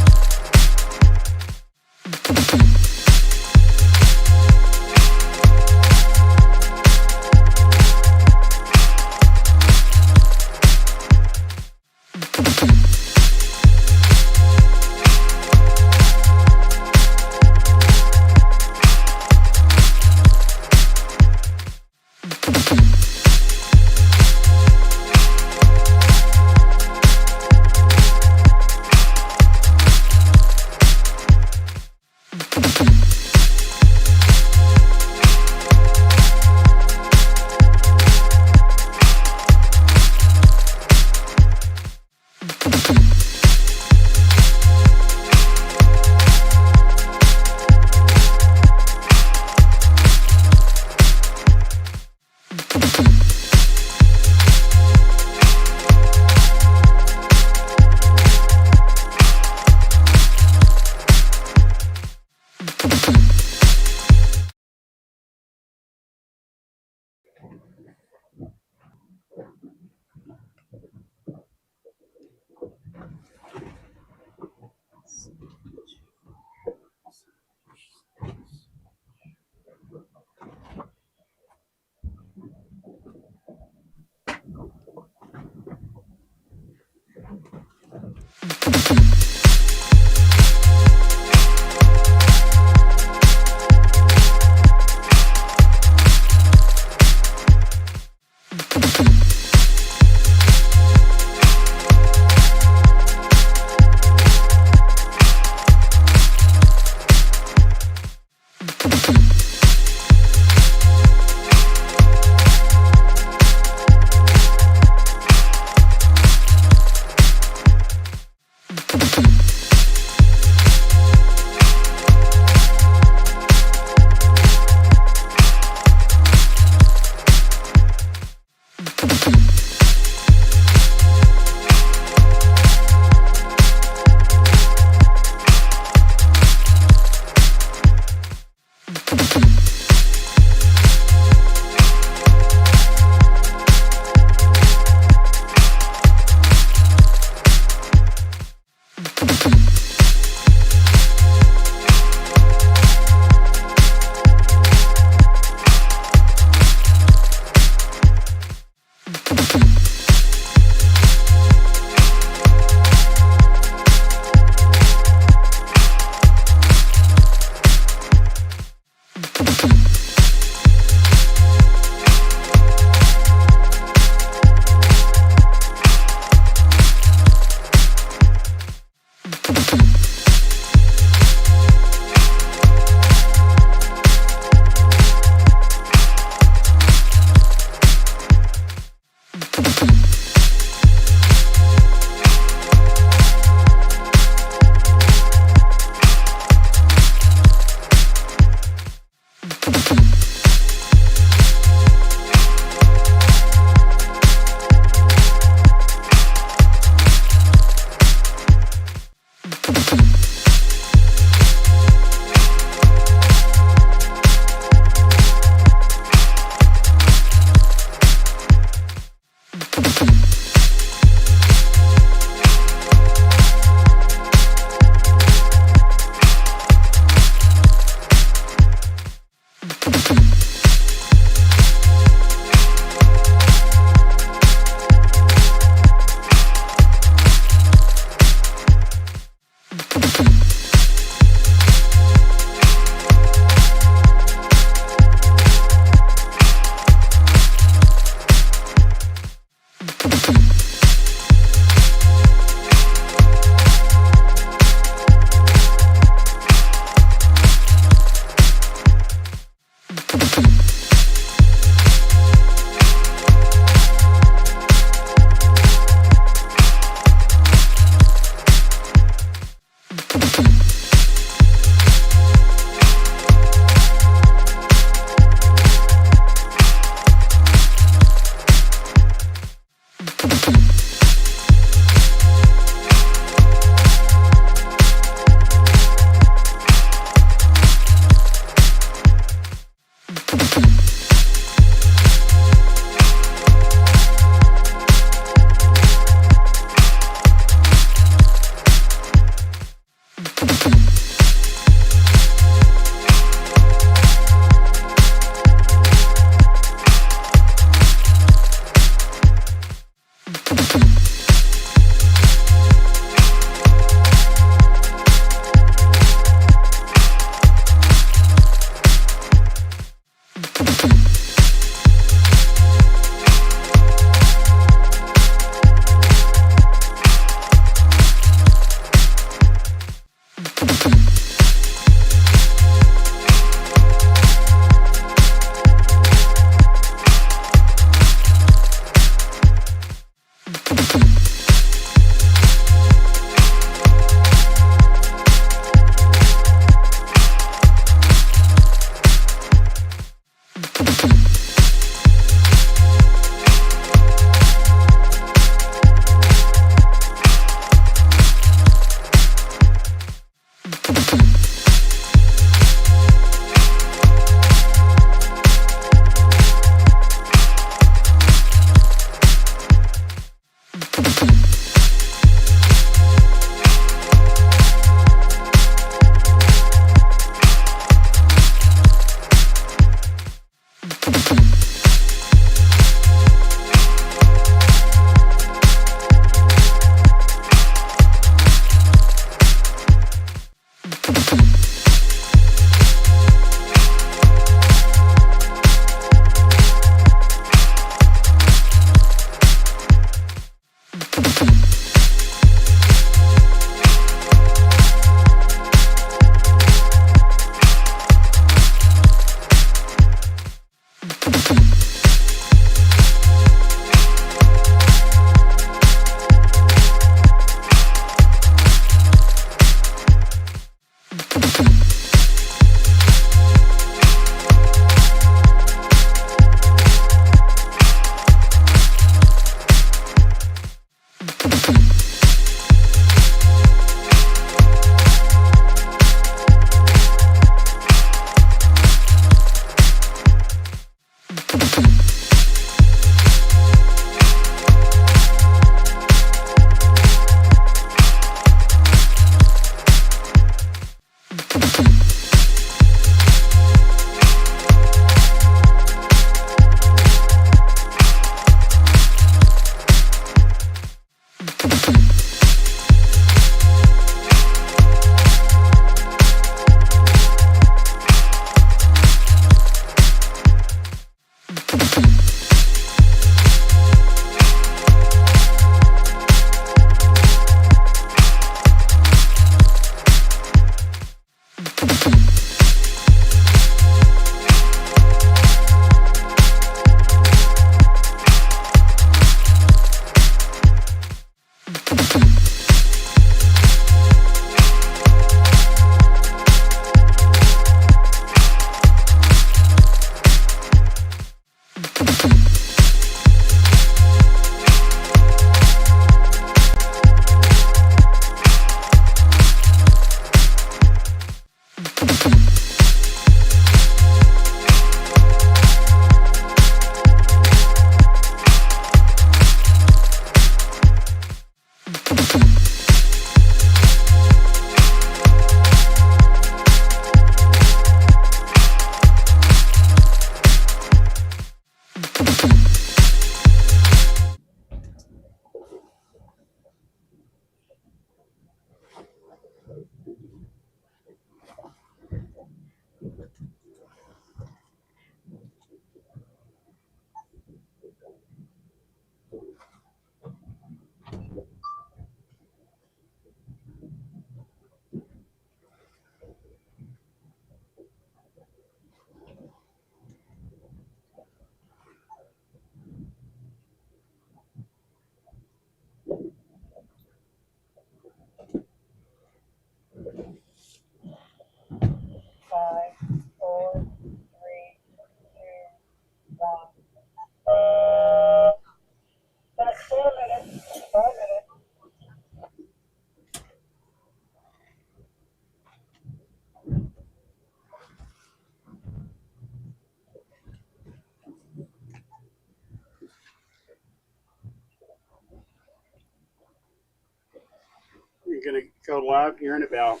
We're going to go live here in about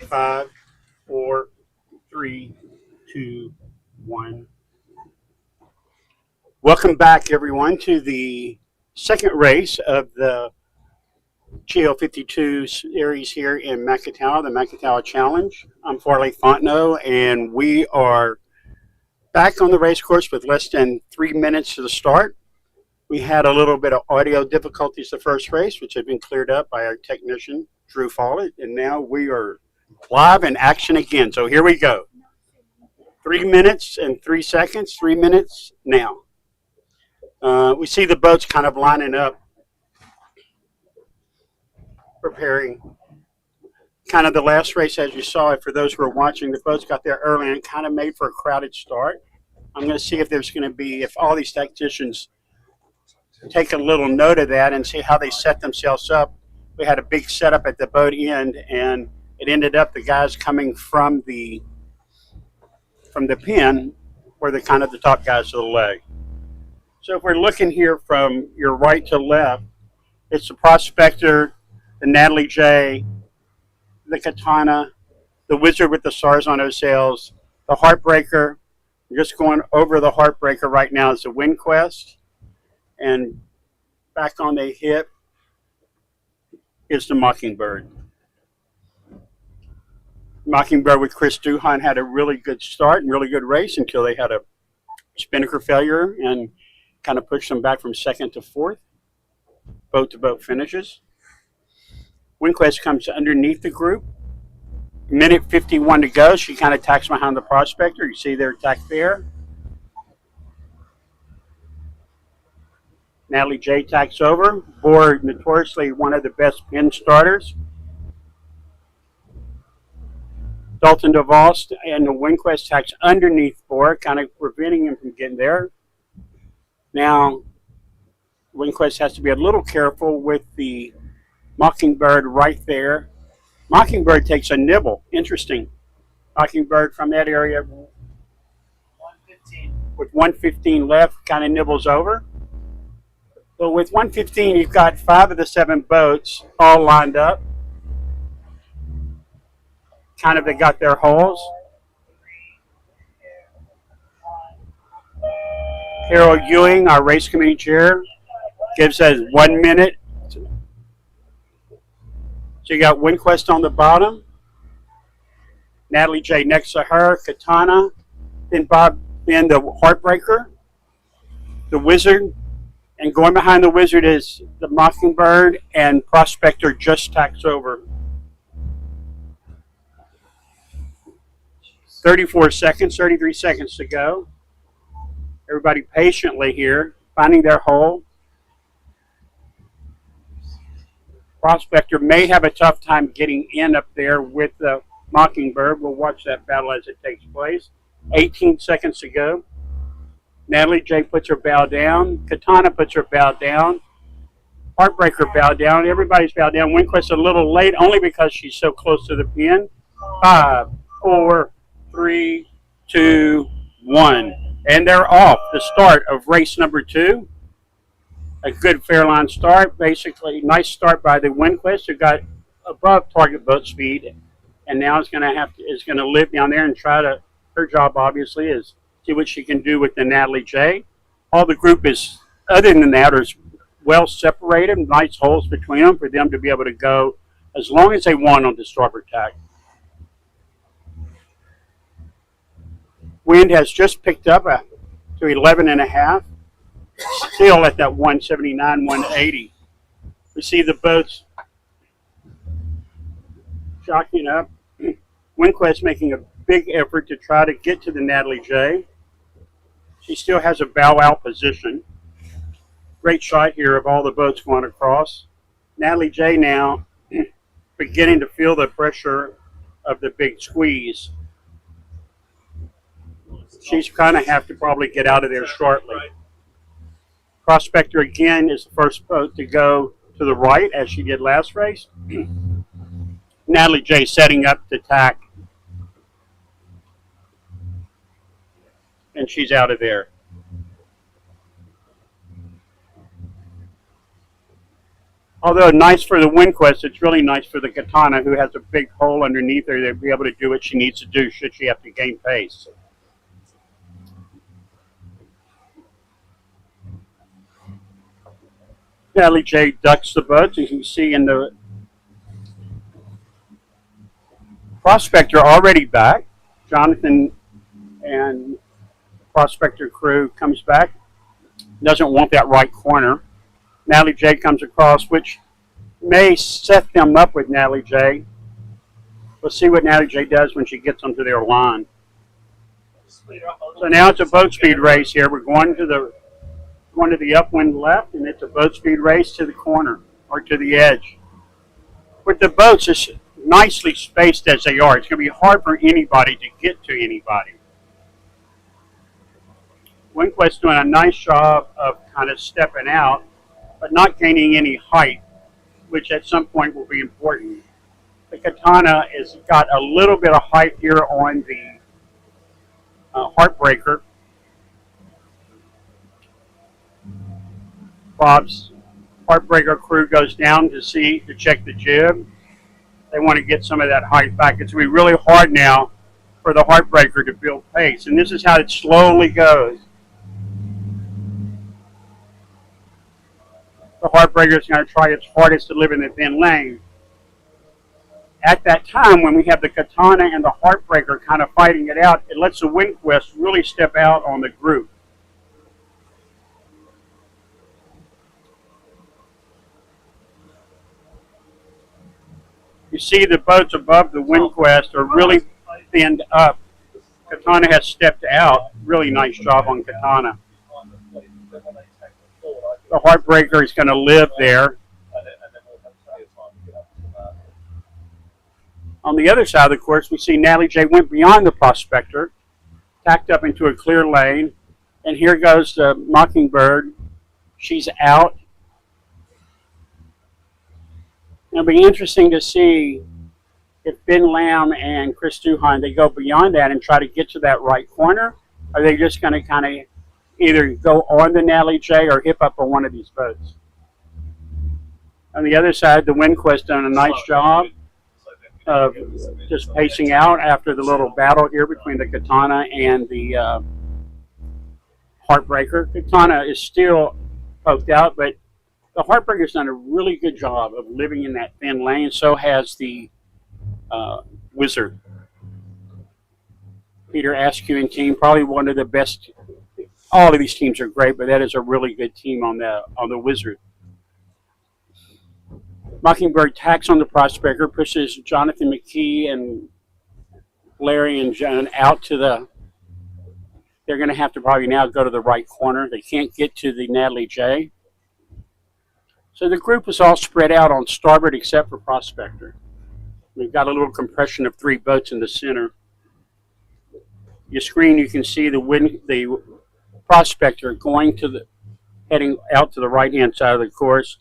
5, 4, 3, 2, 1. Welcome back, everyone, to the second race of the GL52 series here in Macatawa, the Macatawa Challenge. I'm Farley Fontenot, and we are back on the race course with less than 3 minutes to the start. We had a little bit of audio difficulties the first race, which have been cleared up by our technician, Drew Follett, and now we are live in action again. So here we go. 3 minutes and 3 seconds, 3 minutes now. We see the boats kind of lining up, preparing. Kind of the last race, as you saw it, for those who are watching, the boats got there early and kind of made for a crowded start. I'm going to see if there's going to be, if all these tacticians take a little note of that and see how they set themselves up. We had a big setup at the boat end, and it ended up the guys coming from the pin were the kind of the top guys of the leg. So if we're looking here from your right to left, it's the Prospector, the Natalie J, the Katana, the Wizard with the stars on her sails, the Heartbreaker. I'm just going over the Heartbreaker right now is the WindQuest, and back on the hip is the Mockingbird. Mockingbird with Chris Duhan had a really good start and really good race until they had a spinnaker failure and kind of pushed them back from second to fourth. Boat-to-boat finishes. WindQuest comes underneath the group. Minute 51 to go. She kind of tacks behind the Prospector. You see their tack there. Natalie J tacks over. Board, notoriously one of the best pin starters. Dalton DeVos and the WindQuest tacks underneath Board, kind of preventing him from getting there. Now, WindQuest has to be a little careful with the Mockingbird right there. Mockingbird takes a nibble. Interesting. Mockingbird from that area 115. with 1:15 left kind of nibbles over. So with 1:15, you've got 5 of the 7 boats all lined up. Kind of they got their holes. Harold Ewing, our race committee chair, gives us 1 minute. So you got WindQuest on the bottom, Natalie J next to her, Katana, then the Heartbreaker, the Wizard, and going behind the Wizard is the Mockingbird, and Prospector just tacks over. 34 seconds, 33 seconds to go. Everybody patiently here, finding their hole. Prospector may have a tough time getting in up there with the Mockingbird. We'll watch that battle as it takes place. 18 seconds to go. Natalie J puts her bow down. Katana puts her bow down. Heartbreaker bow down. Everybody's bow down. WindQuest a little late only because she's so close to the pin. 5, 4, 3, 2, 1. And they're off. The start of race number 2. A good Fairline start, basically. Nice start by the WindQuest, who got above target boat speed, and now is going to live down there and try to. Her job, obviously, is see what she can do with the Natalie J. All the group is, other than that, is well separated. Nice holes between them for them to be able to go as long as they want on the starboard tack. Wind has just picked up to 11.5. Still at that 179, 180. We see the boats shocking up. WindQuest making a big effort to try to get to the Natalie J. She still has a bow out position. Great shot here of all the boats going across. Natalie J now beginning to feel the pressure of the big squeeze. She's going to have to probably get out of there shortly. Prospector again is the first boat to go to the right, as she did last race. Natalie J setting up to tack. And she's out of there. Although nice for the WindQuest, it's really nice for the Katana, who has a big hole underneath her to be able to do what she needs to do should she have to gain pace. Natalie J ducks the boats, as you can see in the Prospector already back. Jonathan and Prospector crew comes back. Doesn't want that right corner. Natalie J comes across, which may set them up with Natalie J. We'll see what Natalie J does when she gets onto their line. Speed her up a little So now it's a boat speed race here. We're going to the upwind left, and it's a boat speed race to the corner or to the edge. With the boats as nicely spaced as they are, it's going to be hard for anybody to get to anybody. Winquest's doing a nice job of kind of stepping out, but not gaining any height, which at some point will be important. The Katana has got a little bit of height here on the Heartbreaker. Bob's Heartbreaker crew goes down to check the jib. They want to get some of that height back. It's going to be really hard now for the Heartbreaker to build pace, and this is how it slowly goes. The Heartbreaker is going to try its hardest to live in the thin lane. At that time, when we have the Katana and the Heartbreaker kind of fighting it out, it lets the Winquest really step out on the group. You see the boats above the Winquest are really thinned up. Katana has stepped out. Really nice job on Katana. The Heartbreaker is going to live there. On the other side of the course, we see Natalie J went beyond the Prospector, tacked up into a clear lane, and here goes the Mockingbird. She's out. It'll be interesting to see if Ben Lamb and Chris Duhon, they go beyond that and try to get to that right corner. Are they just going to kind of either go on the Natalie J or hip up on one of these boats? On the other side, the Winquest done a nice job of just pacing out after the little battle here between the Katana and the Heartbreaker. Katana is still poked out, but the Heartbreaker's done a really good job of living in that thin lane. So has the Wizard. Peter Askew and team, probably one of the best. All of these teams are great, but that is a really good team on the Wizard. Mockingbird tacks on the Prospector, pushes Jonathan McKee and Larry and John out to the. They're going to have to probably now go to the right corner. They can't get to the Natalie J. So the group is all spread out on starboard except for Prospector. We've got a little compression of 3 boats in the center. Your screen, you can see the Prospector heading out to the right-hand side of the course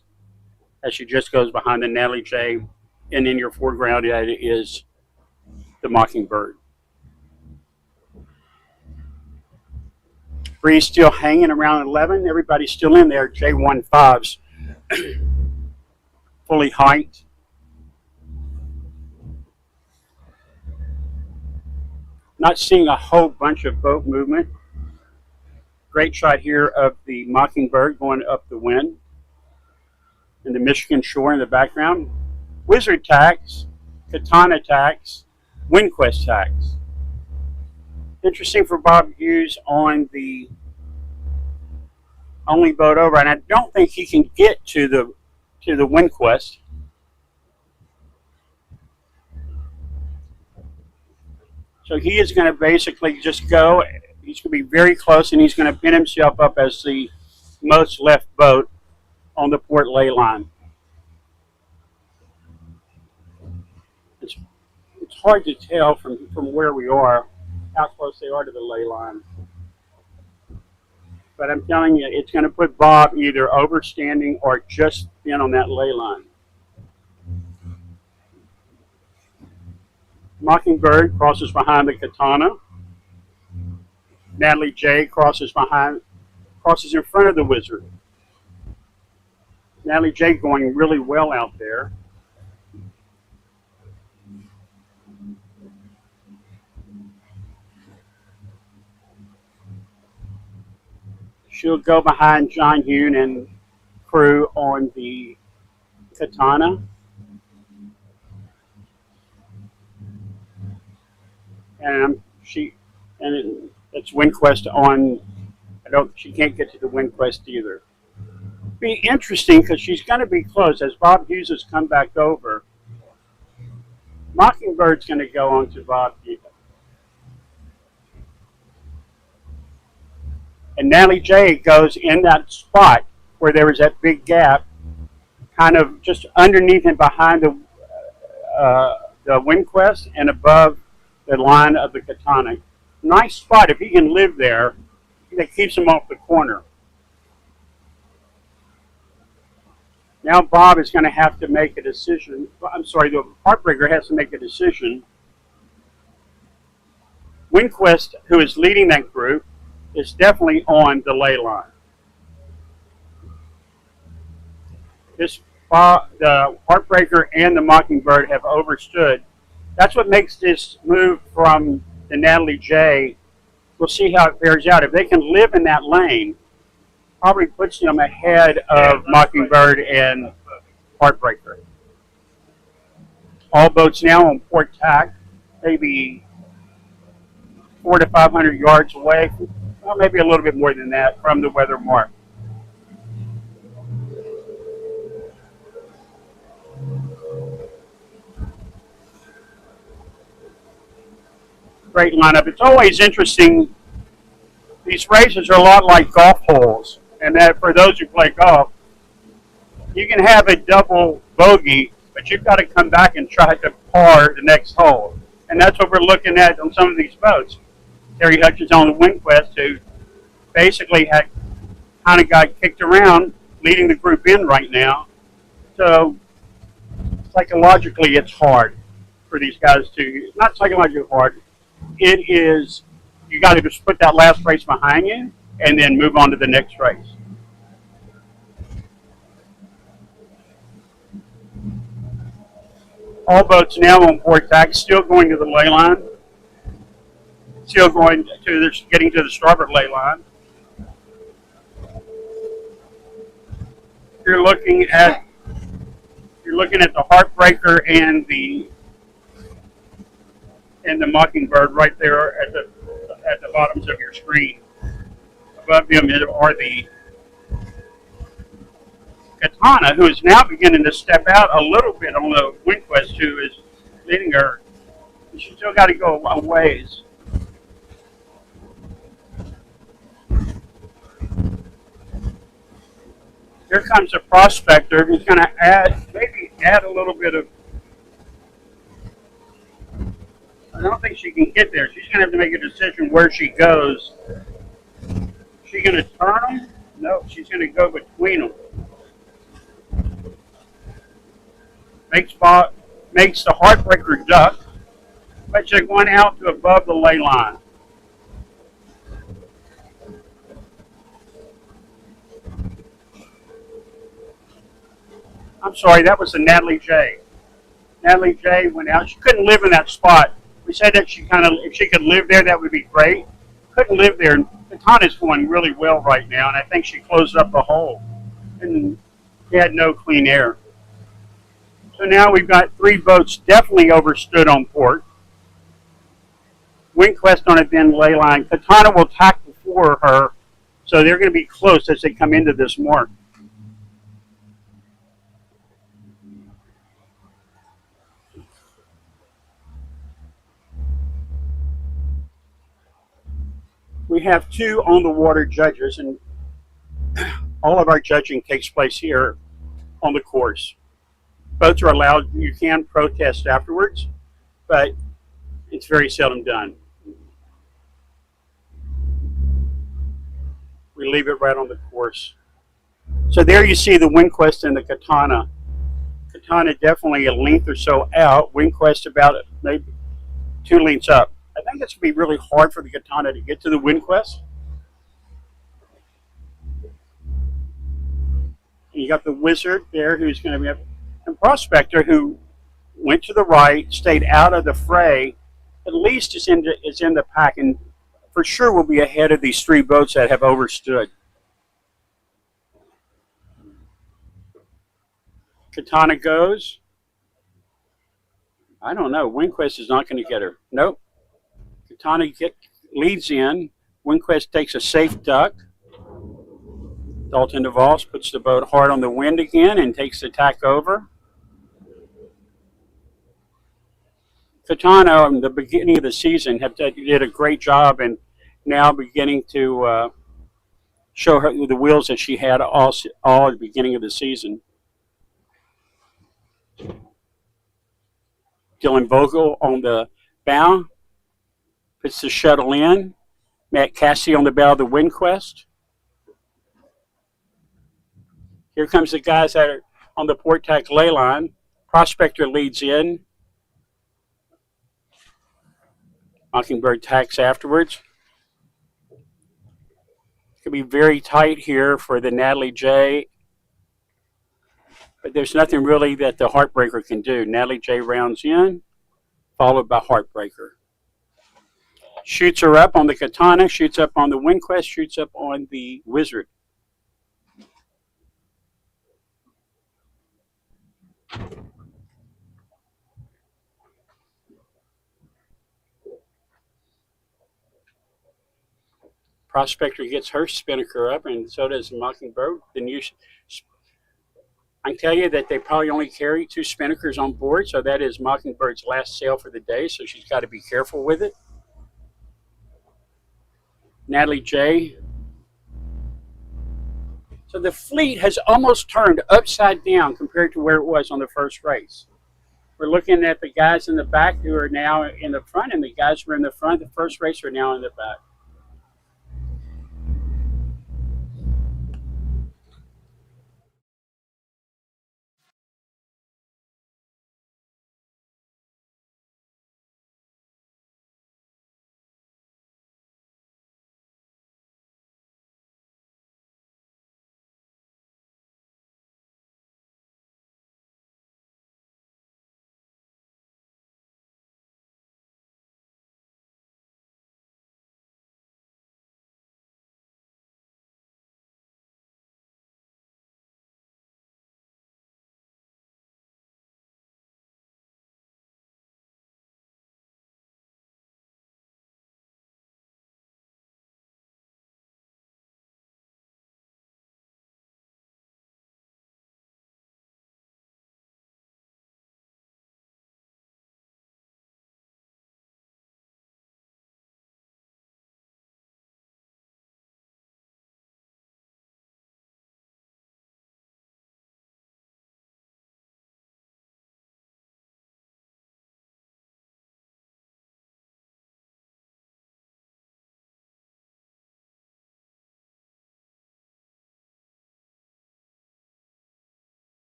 as she just goes behind the Natalie J. And in your foreground is the Mockingbird. Breeze still hanging around 11. Everybody's still in there. J15s fully hiked. Not seeing a whole bunch of boat movement. Great shot here of the Mockingbird going up the wind. And the Michigan shore in the background. Wizard tacks, Katana tacks, Winquest tacks. Interesting for Bob Hughes on the only boat over, and I don't think he can get to the Winquest. So he is going to basically just go. He's going to be very close, and he's going to pin himself up as the most left boat on the port ley line. It's hard to tell from where we are how close they are to the ley line. But I'm telling you, it's going to put Bob either overstanding or just in on that ley line. Mockingbird crosses behind the Katana. Natalie J crosses in front of the Wizard. Natalie J going really well out there. She'll go behind John Hune and crew on the Katana. And it's Winquest on. She can't get to the Winquest either. Be interesting because she's going to be close as Bob Hughes has come back over. Mockingbird's going to go on to Bob Hughes. And Natalie J goes in that spot where there was that big gap, kind of just underneath and behind the Windquest and above the line of the Katana. Nice spot if he can live there. That keeps him off the corner. Now Bob is going to have to make a decision. I'm sorry, the Heartbreaker has to make a decision. Windquest, who is leading that group, is definitely on the ley line. The Heartbreaker and the Mockingbird have overstood. That's what makes this move from the Natalie J. We'll see how it bears out. If they can live in that lane, probably puts them ahead of Mockingbird and Heartbreaker. All boats now on port tack, maybe 400 to 500 yards away, well, maybe a little bit more than that from the weather mark. Great lineup. It's always interesting. These races are a lot like golf holes, and that for those who play golf, you can have a double bogey, but you've got to come back and try to par the next hole. And that's what we're looking at on some of these boats. Terry Hutchins on the Windquest, who basically had kind of got kicked around, leading the group in right now. So psychologically, it's hard for these guys to, not psychologically hard, it is, you got to just put that last race behind you and then move on to the next race. All boats now on port tack, still going to the ley line, still going to the, getting to the starboard ley line. You're looking at the Heartbreaker and the Mockingbird right there at the bottoms of your screen. Above them are the Katana, who is now beginning to step out a little bit on the Windquest, who is leading her. She's still got to go a ways. Here comes a prospector who's going to maybe add a little bit of. I don't think she can get there. She's going to have to make a decision where she goes. Is she going to turn them? No, she's going to go between them. Makes the Heartbreaker duck, but she's going out to above the ley line. I'm sorry, that was the Natalie J. Natalie J went out. She couldn't live in that spot. We said that if she could live there, that would be great. Couldn't live there. Katana's going really well right now, and I think she closed up the hole. And she had no clean air. So now we've got three boats definitely overstood on port. Windquest on a thin ley line. Katana will tack before her, so they're going to be close as they come into this mark. We have two on-the-water judges, and all of our judging takes place here on the course. Boats are allowed, you can protest afterwards, but it's very seldom done. We leave it right on the course. So there you see the Windquest and the Katana. Katana definitely a length or so out. Windquest about maybe 2 lengths up. I think it's going to be really hard for the Katana to get to the Windquest. You got the Wizard there, who's going to be a Prospector, who went to the right, stayed out of the fray. At least is in the pack, and for sure will be ahead of these three boats that have overstood. Katana goes. I don't know. Windquest is not going to get her. Nope. Katana leads in. Windquest takes a safe duck. Dalton DeVos puts the boat hard on the wind again and takes the tack over. Katana, in the beginning of the season, did a great job and now beginning to show her the wheels that she had all at the beginning of the season. Dylan Vogel on the bow puts the shuttle in. Matt Cassidy on the bow of the WindQuest. Here comes the guys that are on the port tack ley line. Prospector leads in. Mockingbird tacks afterwards. It's going to be very tight here for the Natalie J. But there's nothing really that the Heartbreaker can do. Natalie J rounds in, followed by Heartbreaker. Shoots her up on the Katana, shoots up on the WindQuest, shoots up on the Wizard. Prospector gets her spinnaker up, and so does Mockingbird. I can tell you that they probably only carry 2 spinnakers on board, so that is Mockingbird's last sail for the day, so she's got to be careful with it. Natalie J. So the fleet has almost turned upside down compared to where it was on the first race. We're looking at the guys in the back who are now in the front, and the guys who were in the front the first race are now in the back.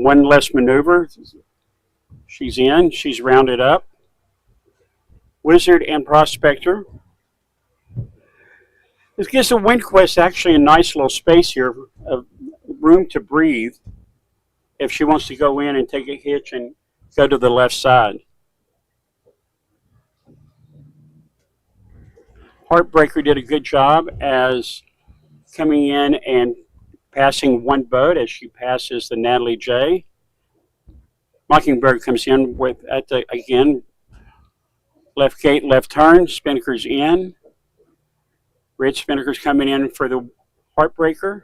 One less maneuver. She's in. She's rounded up. Wizard and Prospector. This gives the WindQuest actually a nice little space here, room to breathe if she wants to go in and take a hitch and go to the left side. Heartbreaker did a good job as coming in and passing one boat as she passes the Natalie J. Mockingbird comes in with, again, left gate, left turn, Spinnaker's in. Red Spinnaker's coming in for the Heartbreaker.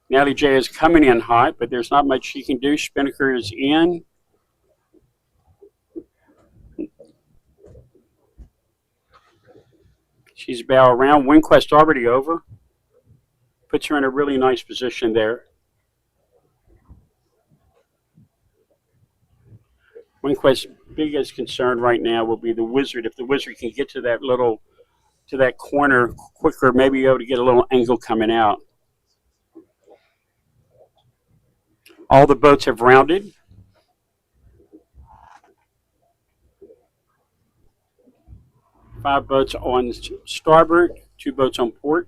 Natalie J is coming in hot, but there's not much she can do. Spinnaker is in. She's bow around. WindQuest already over. Puts her in a really nice position there. WindQuest's biggest concern right now will be the Wizard. If the Wizard can get to that corner quicker, maybe be able to get a little angle coming out. All the boats have rounded. Five boats on starboard, 2 boats on port.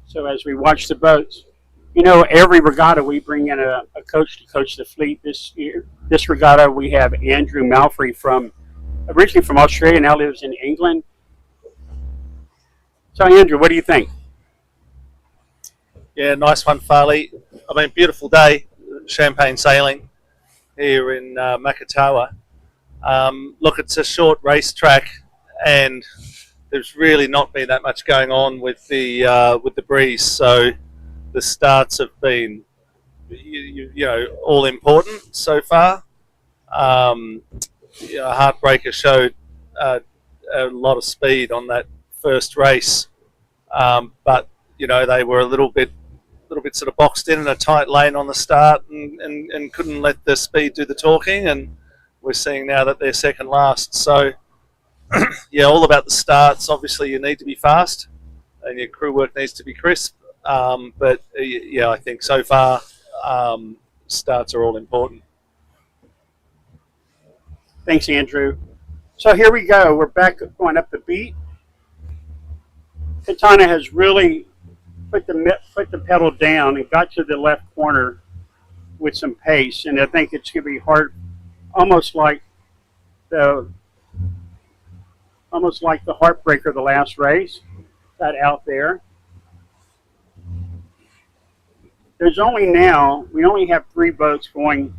So as we watch the boats, you know, every regatta we bring in a coach to coach the fleet. This year, this regatta we have Andrew Malfrey originally from Australia, now lives in England. So Andrew, what do you think? Yeah, nice one, Farley. I mean, beautiful day, champagne sailing here in Macatawa. Look, it's a short racetrack, and there's really not been that much going on with the breeze. So the starts have been, you know, all important so far. Heartbreaker showed a lot of speed on that first race, but you know they were a little bit sort of boxed in a tight lane on the start and couldn't let the speed do the talking. And we're seeing now that they're second last. So yeah, all about the starts. Obviously, you need to be fast, and your crew work needs to be crisp. But yeah, I think so far starts are all important. Thanks, Andrew. So here we go. We're back going up the beat. Katana has really put the pedal down and got to the left corner with some pace, and I think it's going to be hard, almost like the Heartbreaker the last race, got out there. We only have 3 boats going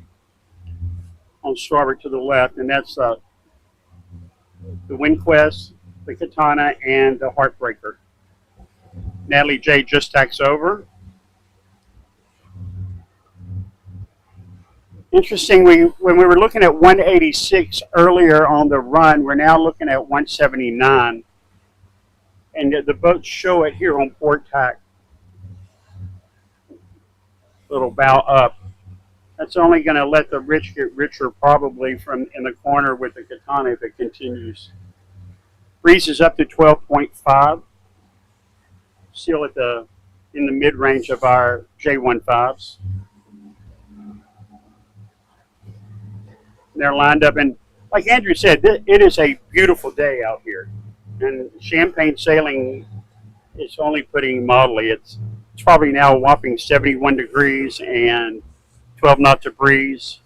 on starboard to the left, and that's the WindQuest, the Katana, and the Heartbreaker. Natalie J just tacks over. Interesting, when we were looking at 186 earlier on the run, we're now looking at 179. And the boats show it here on port tack. Little bow up. That's only going to let the rich get richer probably from in the corner with the Katana if it continues. Breeze is up to 12.5. Still in the mid-range of our J15s. They're lined up, and like Andrew said, it is a beautiful day out here. And champagne sailing is only putting mildly. It's probably now a whopping 71 degrees and 12 knots of breeze.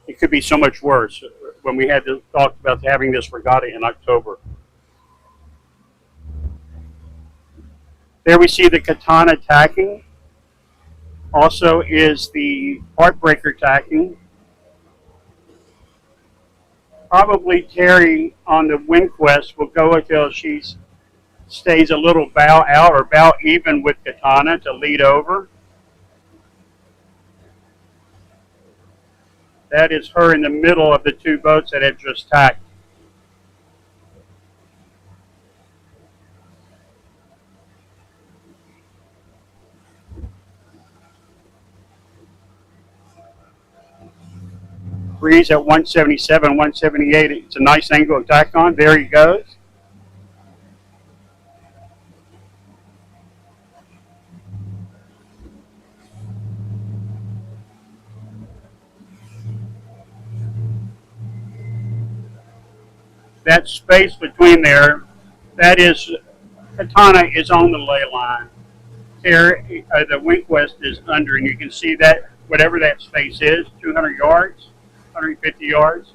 It could be so much worse when we had talked about having this regatta in October. There we see the Katana tacking. Also is the Heartbreaker tacking. Probably Terry on the WindQuest will go until she stays a little bow out or bow even with Katana to lead over. That is her in the middle of the 2 boats that have just tacked. breeze at 177, 178. It's a nice angle to tack on. There he goes. That space between there, that is, Katana is on the ley line. Here, the Wink West is under, and you can see that, whatever that space is, 200 yards, 150 yards.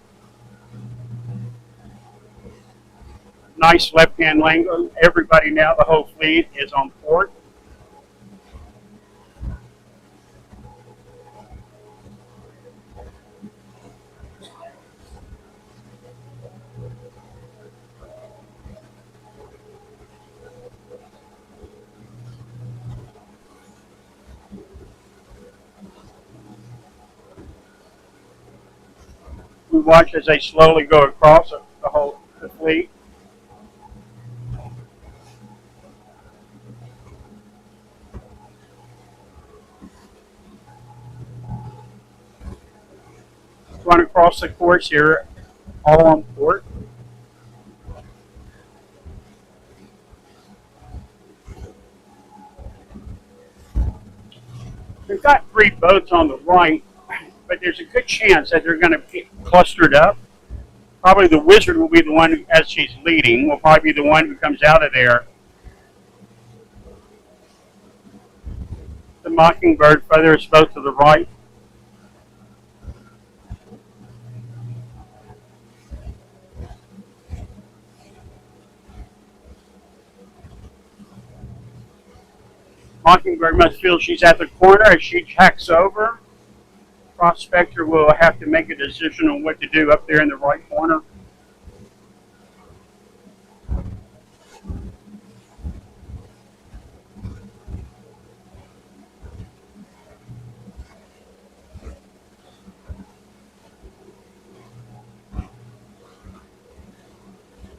Nice left-hand angle. Everybody now, the whole fleet is on port. We watch as they slowly go across the fleet. Run across the course here, all on port. We've got 3 boats on the right, but there's a good chance that they're going to get clustered up. Probably the Wizard will be the one, as she's leading, will probably be the one who comes out of there. The Mockingbird further is both to the right. Mockingbird must feel she's at the corner as she checks over. Prospector will have to make a decision on what to do up there in the right corner.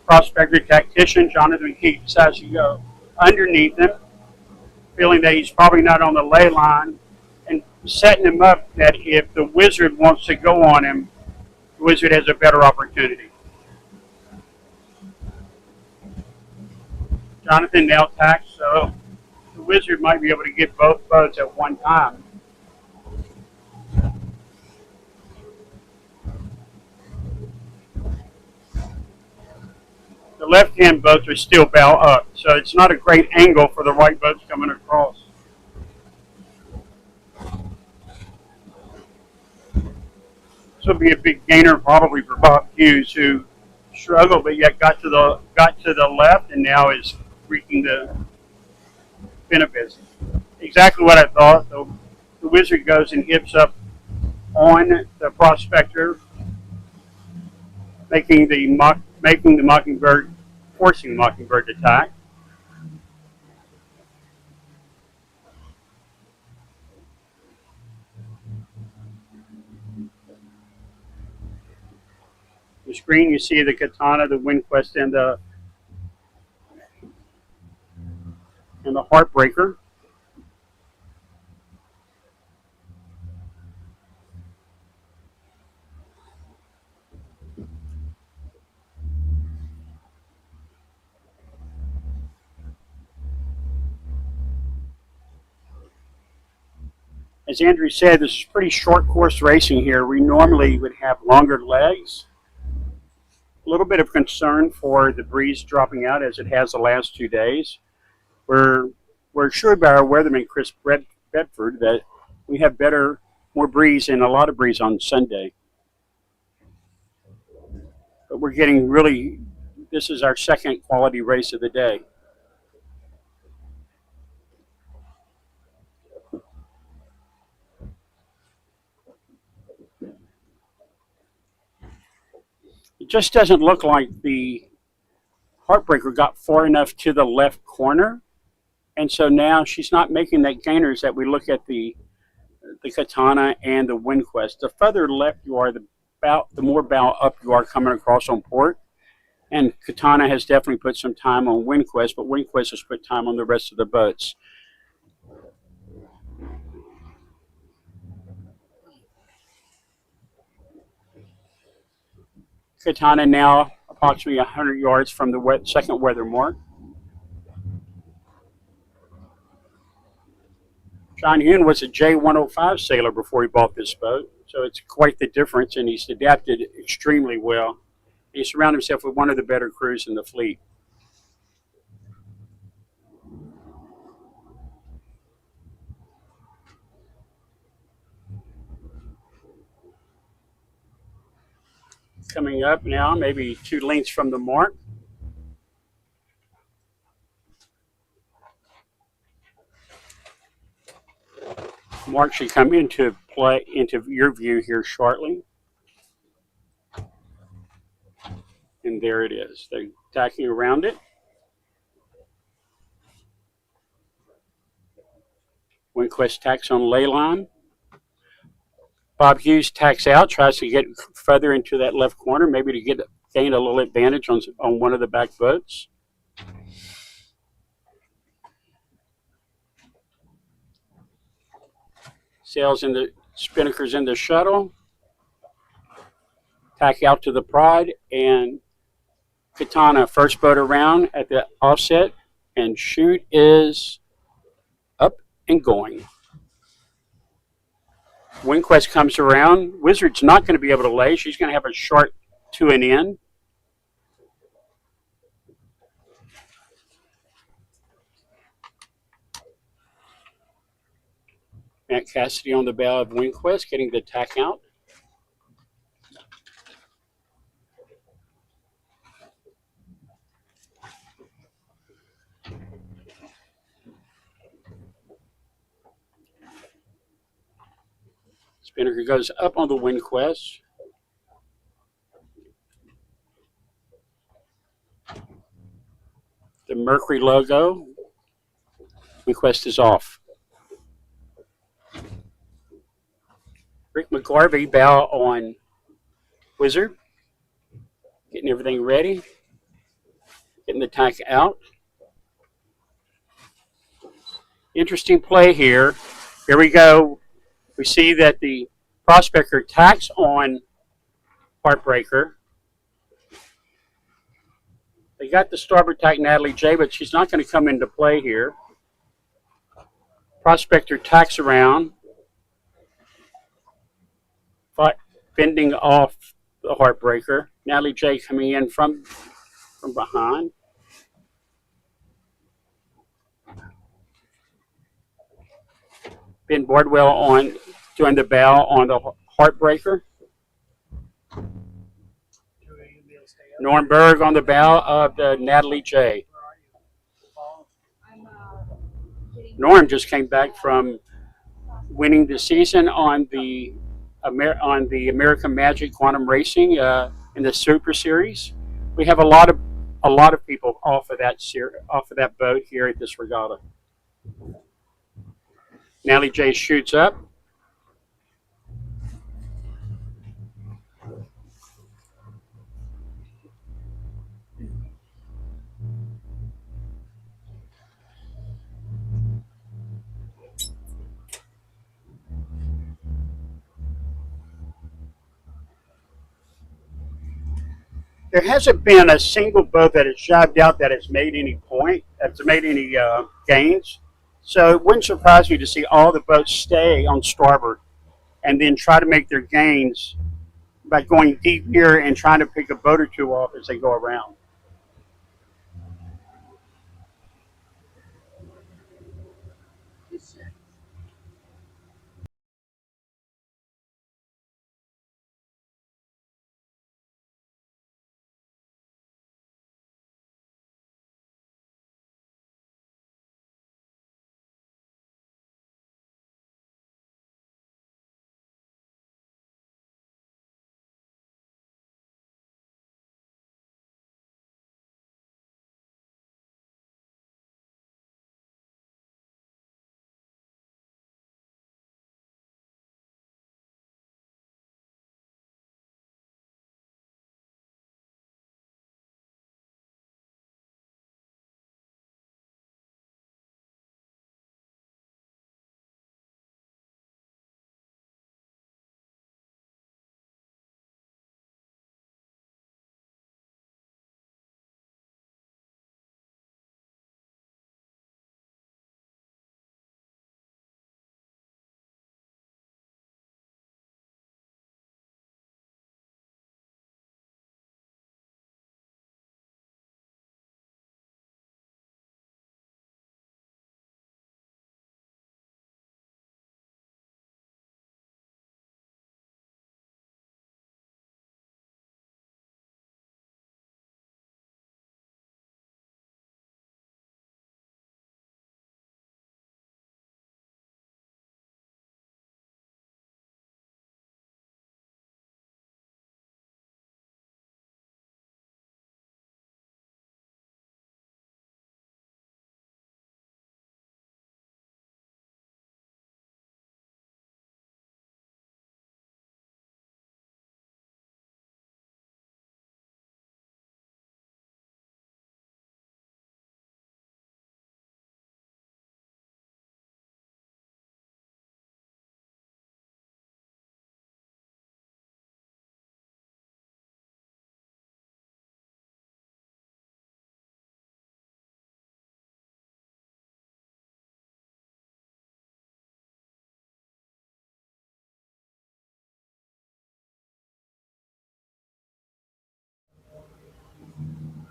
Prospector tactician Jonathan Keith decides to go underneath him, feeling that he's probably not on the ley line, and setting him up that if the Wizard wants to go on him, the Wizard has a better opportunity. Jonathan now tacks, so the Wizard might be able to get both boats at one time. The left-hand boats are still bow up, so it's not a great angle for the right boats coming across. This will be a big gainer probably for Bob Hughes, who struggled but yet got to the left and now is reaping the benefits. Exactly what I thought. The Wizard goes and hips up on the Prospector, making the Mockingbird, forcing the Mockingbird to attack. The screen, you see the Katana, the Windquest, and the Heartbreaker. As Andrew said, this is pretty short course racing here. We normally would have longer legs. A little bit of concern for the breeze dropping out as it has the last 2 days. We're assured by our weatherman, Chris Bedford, that we have more breeze and a lot of breeze on Sunday. But we're getting this is our second quality race of the day. It just doesn't look like the Heartbreaker got far enough to the left corner, and so now she's not making that gainers that we look at the Katana and the Windquest. The further left you are, the more bow up you are coming across on port. And Katana has definitely put some time on Windquest, but Windquest has put time on the rest of the boats. Katana now approximately 100 yards from the second weather mark. John Hune was a J105 sailor before he bought this boat, so it's quite the difference, and he's adapted extremely well. He surrounded himself with one of the better crews in the fleet. Coming up now, maybe 2 lengths from the mark. Mark should come into your view here shortly. And there it is. They're tacking around it. Windquest tacks on ley line. Bob Hughes tacks out, tries to get further into that left corner, maybe to gain a little advantage on one of the back boats. Sails in the spinnakers in the shuttle. Tack out to the Pride, and Katana first boat around at the offset, and shoot is up and going. Windquest comes around. Wizard's not going to be able to lay. She's going to have a short to an in. Matt Cassidy on the bow of Windquest, getting the tack out. Spinnaker goes up on the Windquest. The Mercury logo. Windquest is off. Rick McGarvey bow on Wizard. Getting everything ready. Getting the tack out. Interesting play here. Here we go. We see that the prospector tacks on Heartbreaker. They got the starboard tack Natalie J, but she's not going to come into play here. Prospector tacks around, fending off the Heartbreaker. Natalie J coming in from behind. Ben Bardwell on doing the bow on the Heartbreaker. Norm Berg on the bow of the Natalie J. Norm just came back from winning the season on the American Magic Quantum Racing in the Super Series. We have a lot of people off of that boat here at this regatta. Natalie J shoots up. There hasn't been a single boat that has jived out that has made any gains. So it wouldn't surprise me to see all the boats stay on starboard and then try to make their gains by going deep here and trying to pick a boat or two off as they go around.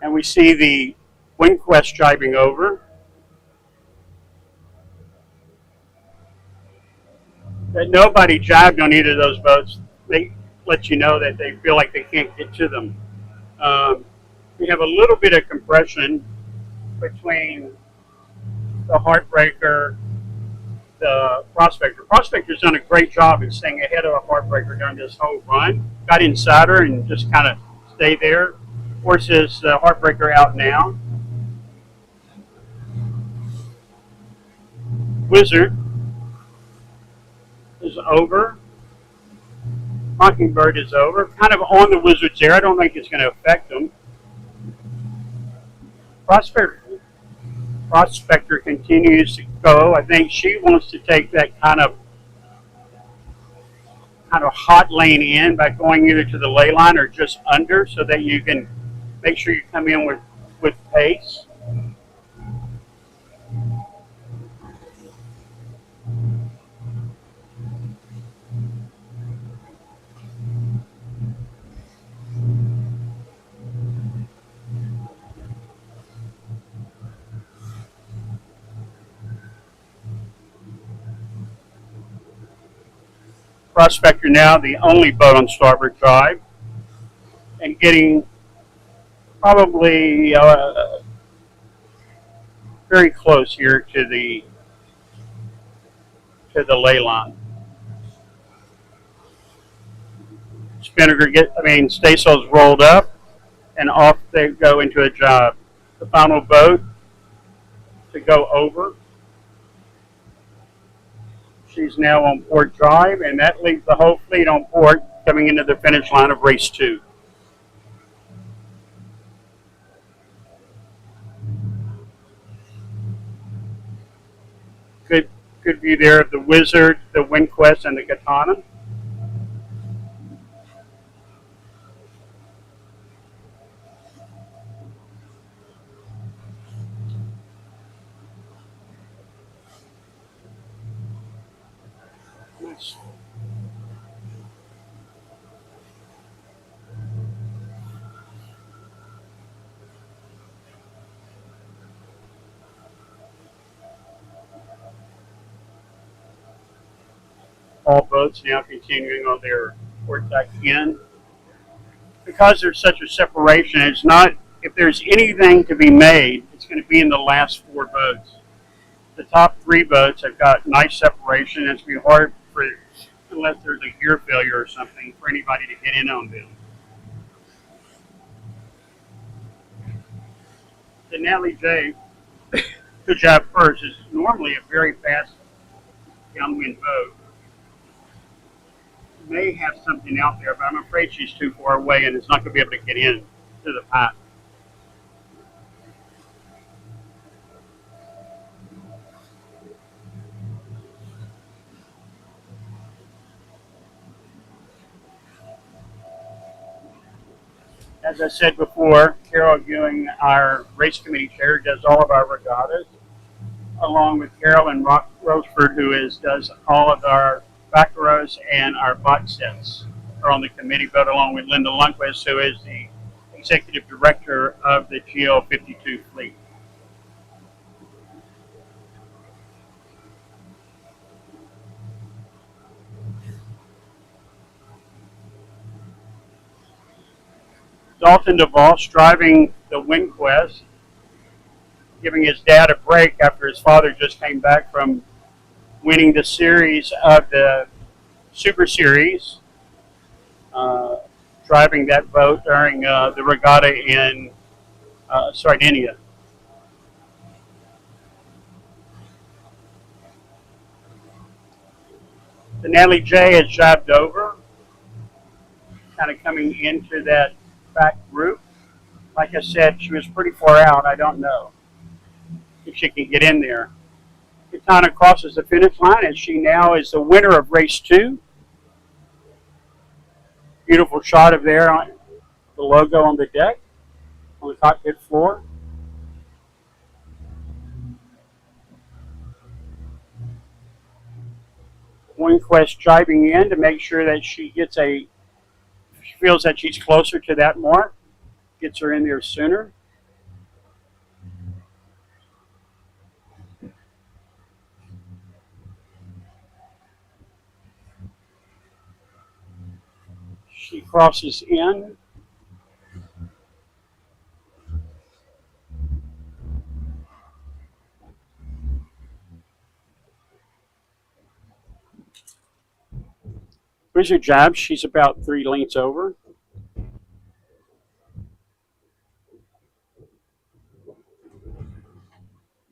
And we see the WinQuest jibing over. That nobody jibed on either of those boats. They let you know that they feel like they can't get to them. We have a little bit of compression between the Heartbreaker, the Prospector. Prospector's done a great job in staying ahead of the Heartbreaker during this whole run. Got inside her and just kind of stayed there. Forces the Heartbreaker out now. Wizard is over. Mockingbird is over. Kind of on the Wizard's there. I don't think it's going to affect them. Prospector continues to go. I think she wants to take that kind of hot lane in by going either to the ley line or just under, so that you can make sure you come in with pace. Prospector now the only boat on starboard drive, and getting probably very close here to the ley line. Staysail's rolled up, and off they go into a job. The final boat to go over. She's now on port drive, and that leaves the whole fleet on port coming into the finish line of race 2. Good view there of the Wizard, the WinQuest, and the Katana. Nice. All boats now continuing on their port tack in. Because there's such a separation, it's not, if there's anything to be made, it's going to be in the last 4 boats. The top 3 boats have got nice separation. It's going to be hard for, unless there's a gear failure or something, for anybody to get in on them. The Natalie J, to job first, is normally a very fast downwind boat. May have something out there, but I'm afraid she's too far away and it's not going to be able to get in to the pack. As I said before, Carol Ewing, our race committee chair, does all of our regattas, along with Carol and Roseford, who does all of our Baccaros and our bot sets, are on the committee, but along with Linda Lundquist, who is the executive director of the GL52 fleet. Dalton DeVos driving the WinQuest, giving his dad a break after his father just came back from winning the series of the Super Series, driving that boat during the regatta in Sardinia. The Natalie J has jibed over, kind of coming into that back group. Like I said, she was pretty far out. I don't know if she can get in there. Katana crosses the finish line, and she now is the winner of race 2. Beautiful shot of there on the logo on the deck, on the cockpit floor. WinQuest jibing in to make sure that she gets she feels that she's closer to that mark, gets her in there sooner. She crosses in. Here's her jab. She's about 3 lengths over.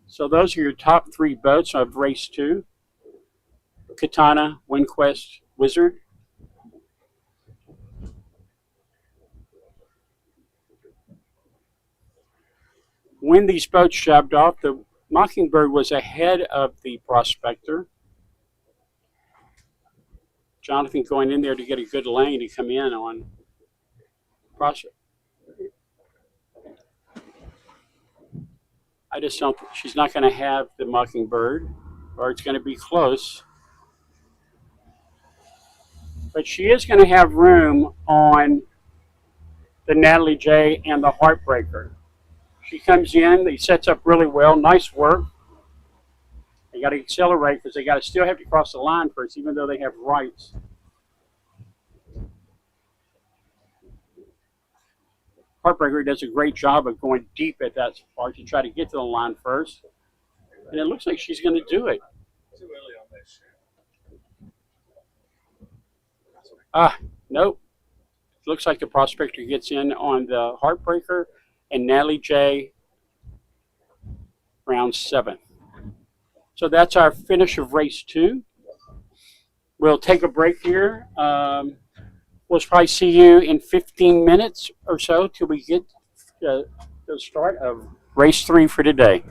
So those are your top 3 boats of race 2. Katana, WindQuest, Wizard. When these boats shoved off, the Mockingbird was ahead of the Prospector. Jonathan going in there to get a good lane to come in on Prospector. I just don't, she's not going to have the Mockingbird, or it's going to be close. But she is going to have room on the Natalie J and the Heartbreaker. She comes in, he sets up really well, nice work. They got to accelerate because they got to still have to cross the line first, even though they have rights. Heartbreaker does a great job of going deep at that part to try to get to the line first. And it looks like she's going to do it. Too early on this. Nope. Looks like the Prospector gets in on the Heartbreaker and Natalie J round 7th. So that's our finish of race 2. We'll take a break here. We'll probably see you in 15 minutes or so till we get the start of race 3 for today.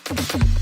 you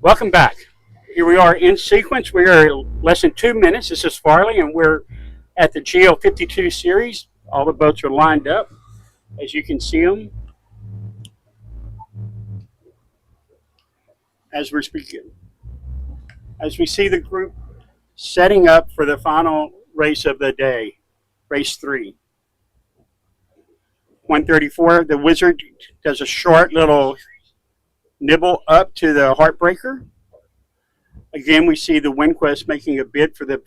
Welcome back. Here we are in sequence. We are less than 2 minutes. This is Farley, and we're at the GL52 series. All the boats are lined up, as you can see them. As we're speaking, as we see the group setting up for the final race of the day, race 3. 134, the Wizard does a short little nibble up to the Heartbreaker. Again, we see the WinQuest making a bid for the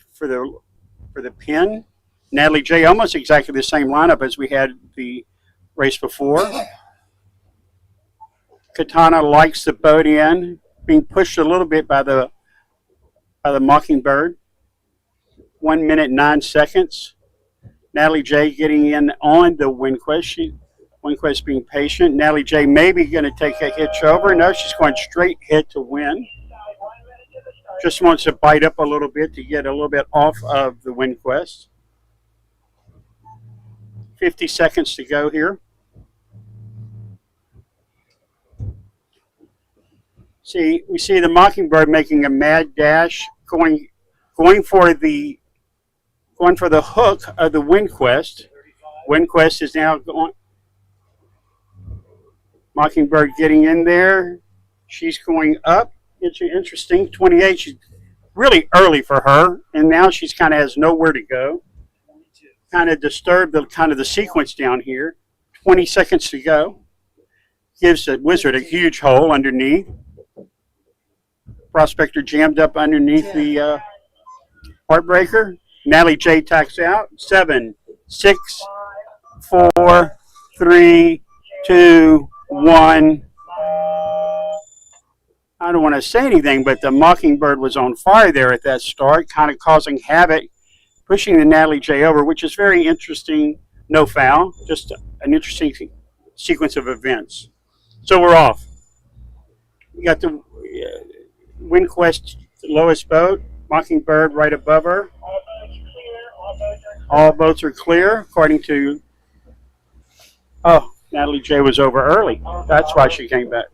pin. Natalie J, almost exactly the same lineup as we had the race before. Katana likes the boat in, being pushed a little bit by the Mockingbird. 1 minute 9 seconds. Natalie J getting in on the WinQuest. WinQuest being patient. Natalie J maybe going to take a hitch over. No, she's going straight hit to win. Just wants to bite up a little bit to get a little bit off of the WinQuest. 50 seconds to go here. We see the Mockingbird making a mad dash, going for the hook of the WinQuest. WinQuest is now going. Mockingbird getting in there. She's going up. It's interesting. 28. She's really early for her, and now she's kind of has nowhere to go. Kind of disturbed the sequence down here. 20 seconds to go. Gives the Wizard a huge hole underneath. Prospector jammed up underneath the Heartbreaker. Natalie J tacks out. 7, 6, 4, 3, 2, 1. I don't want to say anything, but the Mockingbird was on fire there at that start, kind of causing havoc, pushing the Natalie J over, which is very interesting. No foul, just an interesting sequence of events. So we're off. We got the WinQuest, the lowest boat, Mockingbird right above her. All boats are clear, according to. Oh, Natalie J was over early. That's why she came back.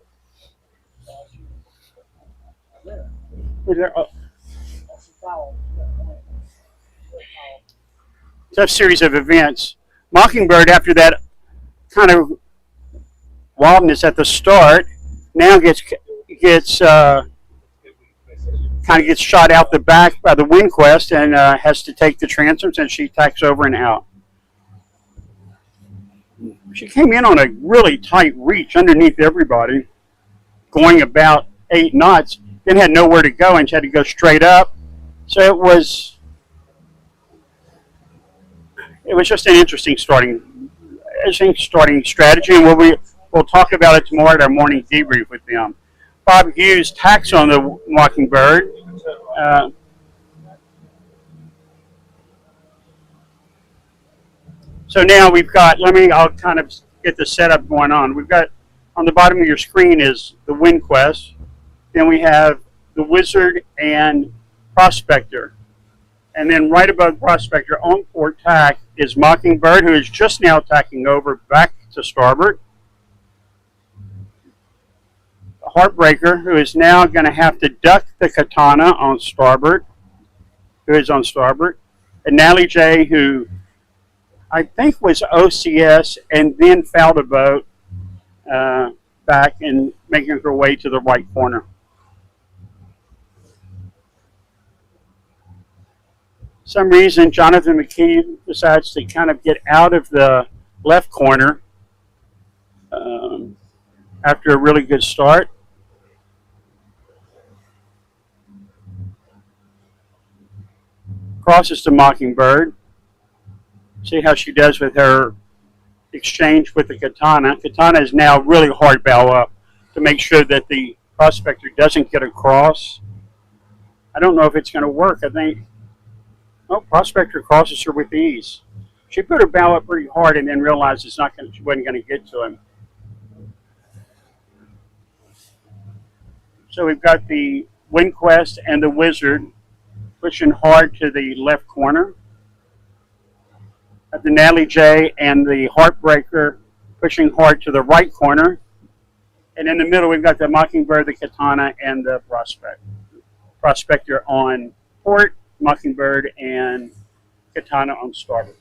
Tough series of events. Mockingbird, after that kind of wildness at the start, now gets shot out the back by the WinQuest and has to take the transoms, and she tacks over and out. She came in on a really tight reach underneath everybody, going about 8 knots. Then had nowhere to go and she had to go straight up. So it was just an interesting starting strategy, and we'll talk about it tomorrow at our morning debrief with them. Bob Hughes tacks on the Mockingbird. So now we've got, I'll kind of get the setup going on. We've got on the bottom of your screen is the WinQuest. Then we have the Wizard and Prospector. And then right above Prospector on port tack is Mockingbird, who is just now tacking over back to starboard. The Heartbreaker, who is now going to have to duck the Katana on starboard, And Natalie J, who I think was OCS and then fouled a boat back and making her way to the right corner. Some reason Jonathan McKee decides to kind of get out of the left corner after a really good start. Crosses to Mockingbird. See how she does with her exchange with the Katana. Katana is now really hard bow up to make sure that the Prospector doesn't get across. I don't know if it's going to work. I think, Prospector crosses her with ease. She put her bow up pretty hard and then realized she wasn't going to get to him. So we've got the WinQuest and the Wizard pushing hard to the left corner. The Natalie J and the Heartbreaker pushing hard to the right corner. And in the middle, we've got the Mockingbird, the Katana, and the Prospector on port, Mockingbird and Katana on starboard.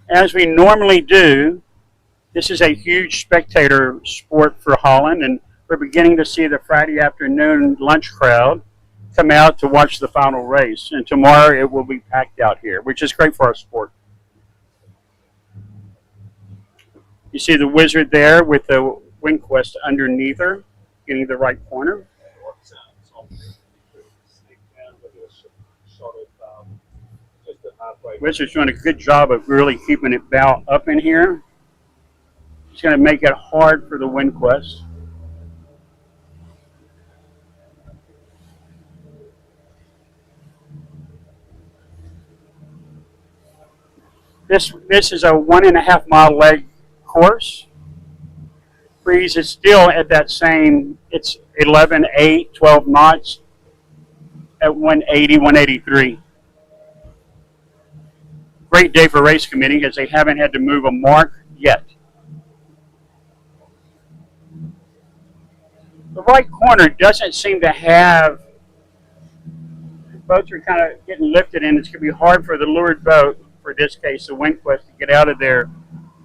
As we normally do, this is a huge spectator sport for Holland, and we're beginning to see the Friday afternoon lunch crowd come out to watch the final race. And tomorrow it will be packed out here, which is great for our sport. You see the Wizard there with the Windquest underneath her, getting the right corner. Wizard's doing a good job of really keeping it bow up in here. It's going to make it hard for the Windquest. This is a 1.5 mile leg course. Breeze is still at that same, it's 11, 8, 12 knots at 180, 183. Great day for race committee as they haven't had to move a mark yet. The right corner doesn't seem to have, boats are kind of getting lifted and it's going to be hard for the lured boat, for this case the Windquest, to get out of there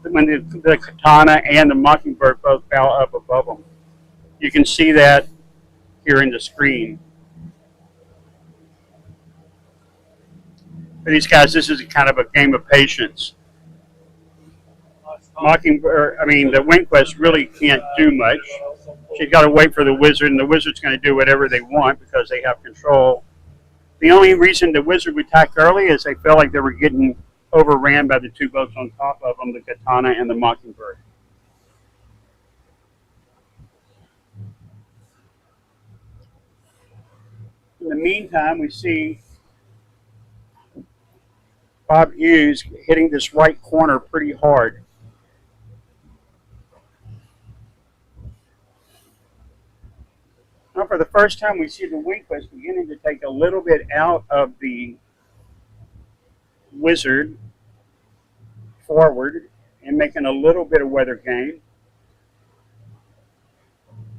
when the Katana and the Mockingbird both bow up above them. You can see that here in the screen. For these guys, this is kind of a game of patience. The Windquest really can't do much. She's got to wait for the Wizard, and the Wizard's going to do whatever they want because they have control. The only reason the Wizard would tack early is they felt like they were getting overran by the two boats on top of them, the Katana and the Mockingbird. In the meantime, we see Bob Hughes hitting this right corner pretty hard. Now, for the first time, we see the Windquest beginning to take a little bit out of the Wizard forward and making a little bit of weather gain.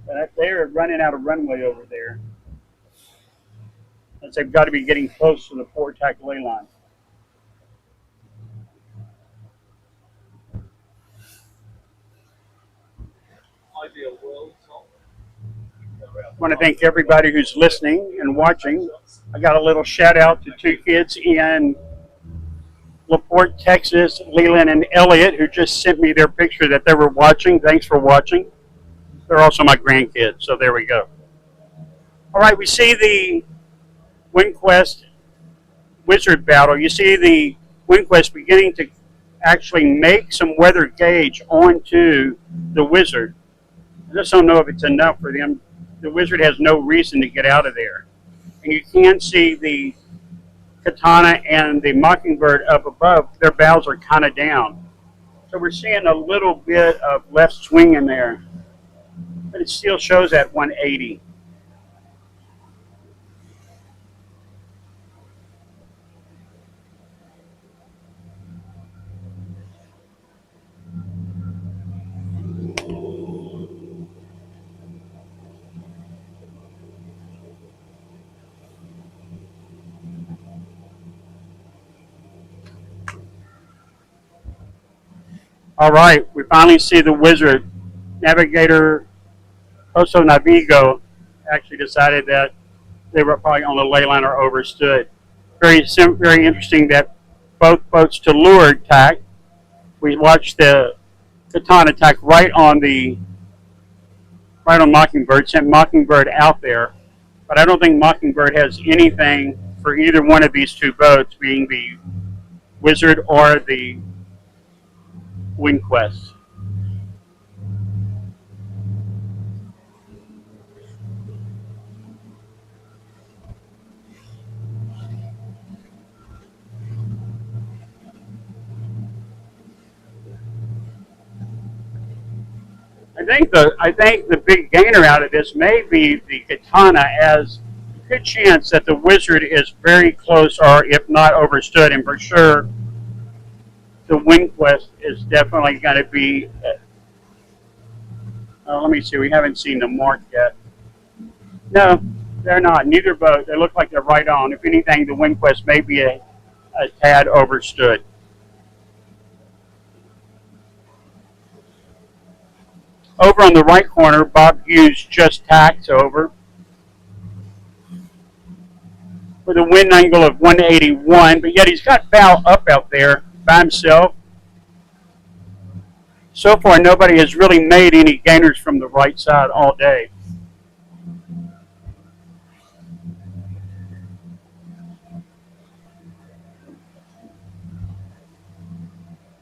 But they're running out of runway over there, as they've got to be getting close to the port tack ley line. Ideal world, Tom. I want to thank everybody who's listening and watching. I got a little shout out to two kids in LaPorte, Texas, Leland and Elliot, who just sent me their picture that they were watching. Thanks for watching. They're also my grandkids, so there we go. All right, we see the Windquest Wizard battle. You see the Windquest beginning to actually make some weather gauge onto the Wizard. I just don't know if it's enough for them. The Wizard has no reason to get out of there. And you can see the Katana and the Mockingbird up above. Their bows are kind of down. So we're seeing a little bit of left swing in there. But it still shows at 180. All right, we finally see the Wizard. Navigator Oso Navigo actually decided that they were probably on the ley line or overstood. Very interesting that both boats to leeward tack. We watched the Katana tack right on Mockingbird, sent Mockingbird out there. But I don't think Mockingbird has anything for either one of these two boats, being the Wizard or the Windquest. I think the big gainer out of this may be the Katana, as a good chance that the Wizard is very close, or if not overstood, and for sure the Wind Quest is definitely going to be. Let me see. We haven't seen the mark yet. No, they're not. Neither boat. They look like they're right on. If anything, the Wind Quest may be a tad overstood. Over on the right corner, Bob Hughes just tacks over with a wind angle of 181, but yet he's got bow up out there by himself. So far, nobody has really made any gainers from the right side all day.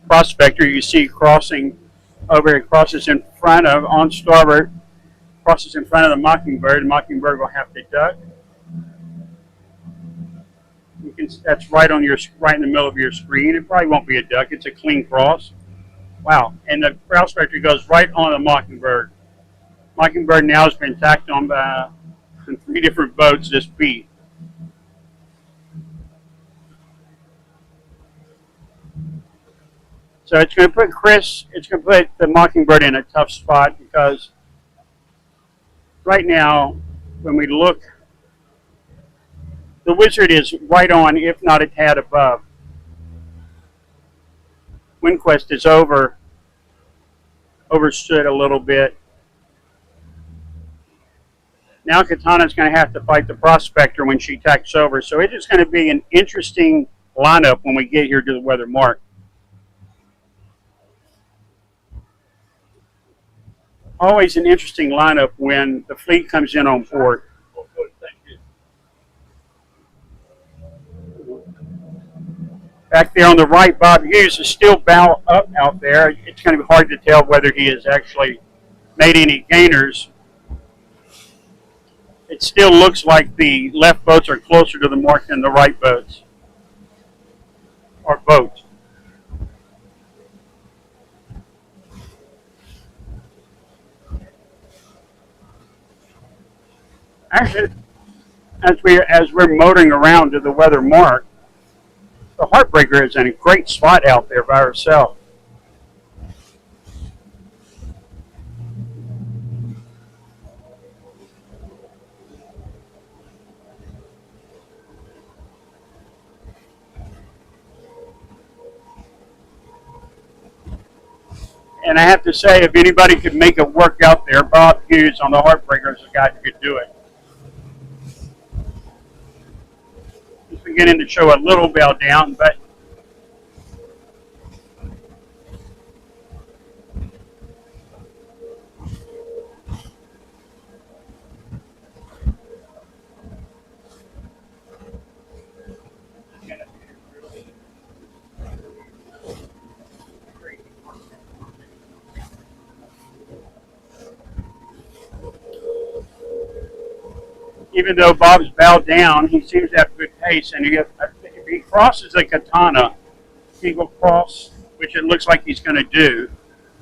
Prospector, you see crossing over, it crosses in front of, on starboard, crosses in front of the Mockingbird. Mockingbird will have to duck. That's right on your, right in the middle of your screen. It probably won't be a duck. It's a clean cross. Wow! And the prospector goes right on the Mockingbird. Mockingbird now has been tacked on by 3 different boats this beat. So it's going to put it's going to put the Mockingbird in a tough spot because right now, when we look, the Wizard is right on, if not a tad above. WindQuest is overstood a little bit. Now Katana's going to have to fight the Prospector when she tacks over. So it is going to be an interesting lineup when we get here to the weather mark. Always an interesting lineup when the fleet comes in on board. Back there on the right, Bob Hughes is still bow up out there. It's going to be hard to tell whether he has actually made any gainers. It still looks like the left boats are closer to the mark than the right boats. Or boats. Actually, as we're motoring around to the weather mark, the Heartbreaker is in a great spot out there by herself. And I have to say, if anybody could make it work out there, Bob Hughes on the Heartbreaker is the guy who could do it. He's beginning to show a little bow down, but even though Bob's bowed down, he seems to have good pace, and if he crosses the Katana, he will cross, which it looks like he's going to do.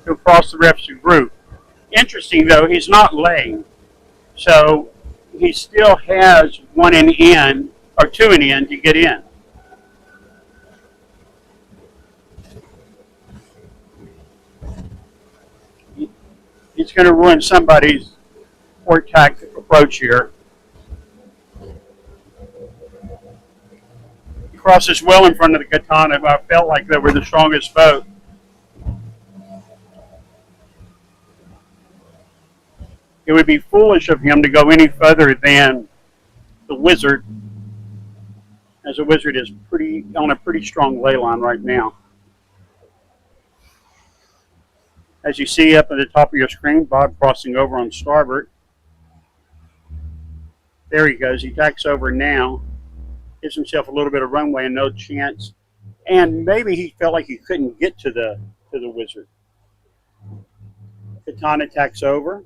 He'll cross the rest of the group. Interesting, though, he's not laying, so he still has 1 in, or 2 in to get in. He's going to ruin somebody's port tack approach here. Crosses well in front of the Katana, but I felt like they were the strongest boat. It would be foolish of him to go any further than the Wizard, as the Wizard is on a pretty strong ley line right now. As you see up at the top of your screen, Bob crossing over on starboard. There he goes. He tacks over now. Gives himself a little bit of runway and no chance. And maybe he felt like he couldn't get to the Wizard. Katana tacks over.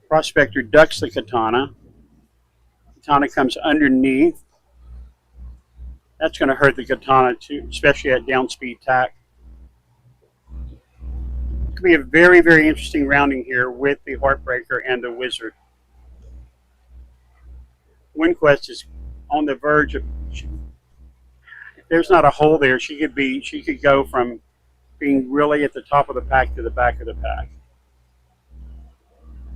Prospector ducks the Katana. Katana comes underneath. That's going to hurt the Katana too, especially at downspeed tack. Could be a very, very interesting rounding here with the Heartbreaker and the Wizard. WinQuest is on the verge of. If there's not a hole there, she could go from being really at the top of the pack to the back of the pack.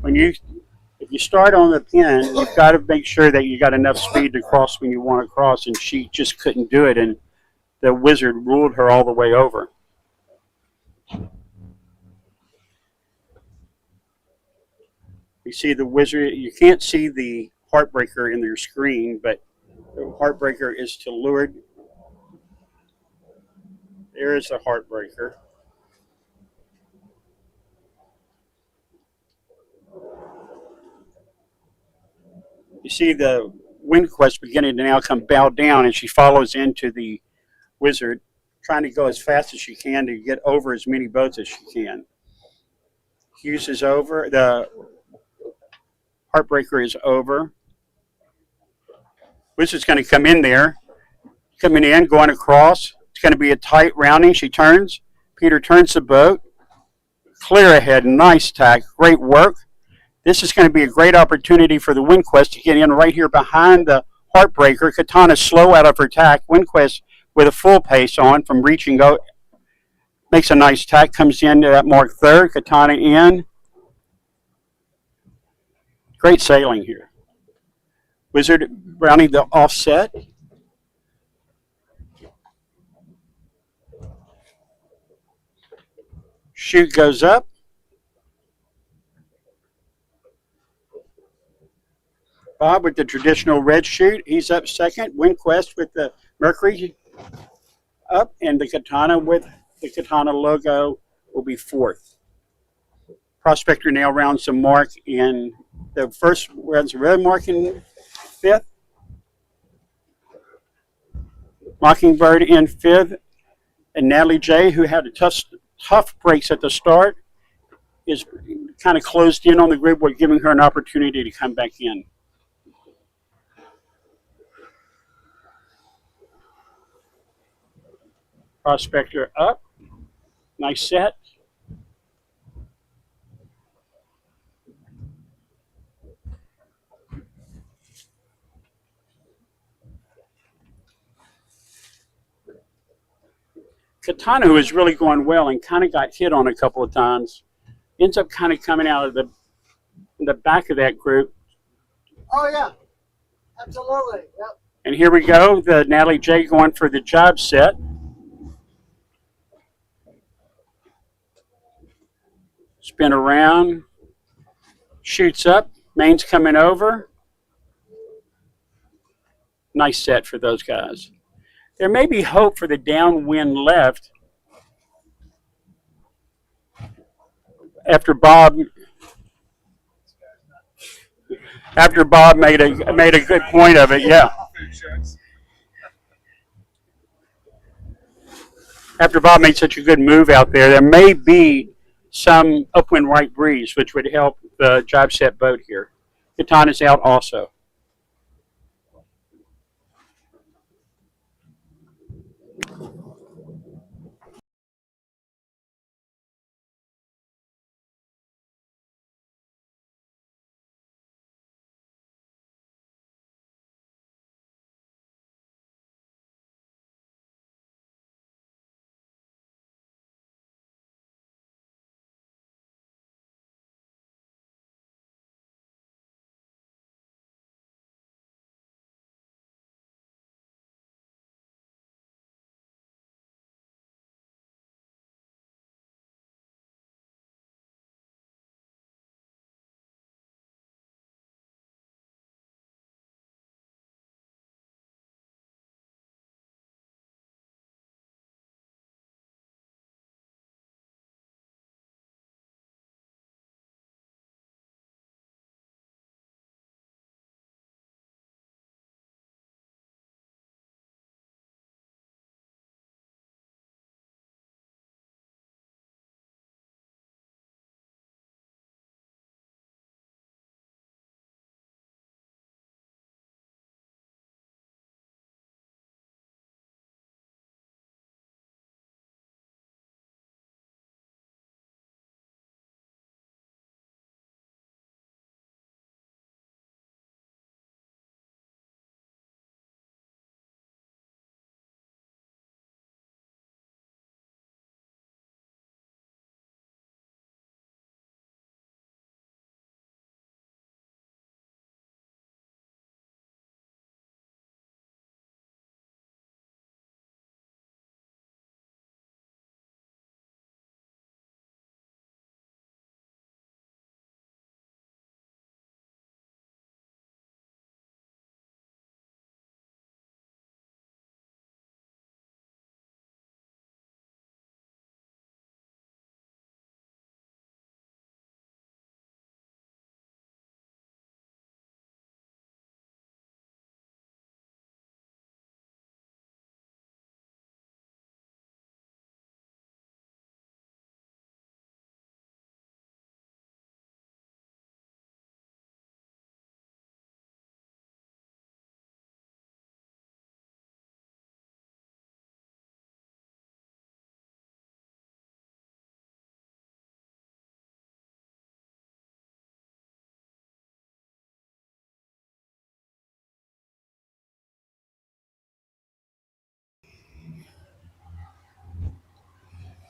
If you start on the pin, you've got to make sure that you got enough speed to cross when you want to cross, and she just couldn't do it, and the wizard ruled her all the way over. You see the wizard. You can't see the heartbreaker in your screen, but the heartbreaker is to leeward. There is a heartbreaker. You see the WinQuest beginning to now come bow down, and she follows into the wizard, trying to go as fast as she can to get over as many boats as she can. Hughes is over. The heartbreaker is over. Wizard's going to come in there, coming in, going across. It's going to be a tight rounding. She turns. Peter turns the boat. Clear ahead. Nice tack. Great work. This is going to be a great opportunity for the WinQuest to get in right here behind the heartbreaker. Katana slow out of her tack. WinQuest with a full pace on from reaching out. Makes a nice tack. Comes in to that mark third. Katana in. Great sailing here. Wizard rounding the offset. Chute goes up. Bob with the traditional red chute. He's up second. WinQuest with the Mercury up, and the Katana with the Katana logo will be fourth. Prospector now rounds the mark in the first rounds the red mark in fifth. Mockingbird in fifth, and Natalie J, who had a tough breaks at the start, is kind of closed in on the grid, but giving her an opportunity to come back in. Prospector up. Nice set. Katana, who is really going well and kind of got hit on a couple of times, ends up kind of coming out of the back of that group. Oh, yeah. Absolutely. Yep. And here we go, the Natalie J going for the job set. Spin around, shoots up, main's coming over. Nice set for those guys. There may be hope for the downwind left after Bob made a good point of it. Yeah. After Bob made such a good move out there may be some upwind right breeze, which would help the job set boat here. Katana's out also.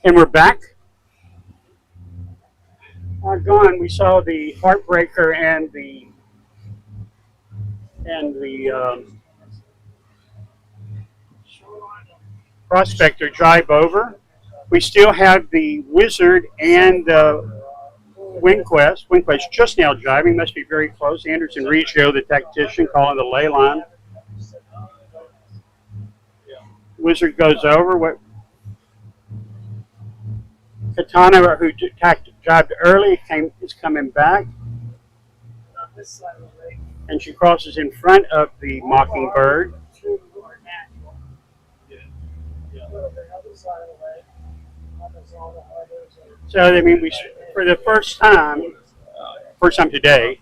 And we're back. Gone. We saw the Heartbreaker and the Prospector drive over. We still have the Wizard and the WinQuest. WinQuest just now driving. Must be very close. Anderson Riccio, the tactician, calling the ley line. Wizard goes over. What Katana, who jived early, is coming back, and she crosses in front of the Mockingbird. So I mean, for the first time today,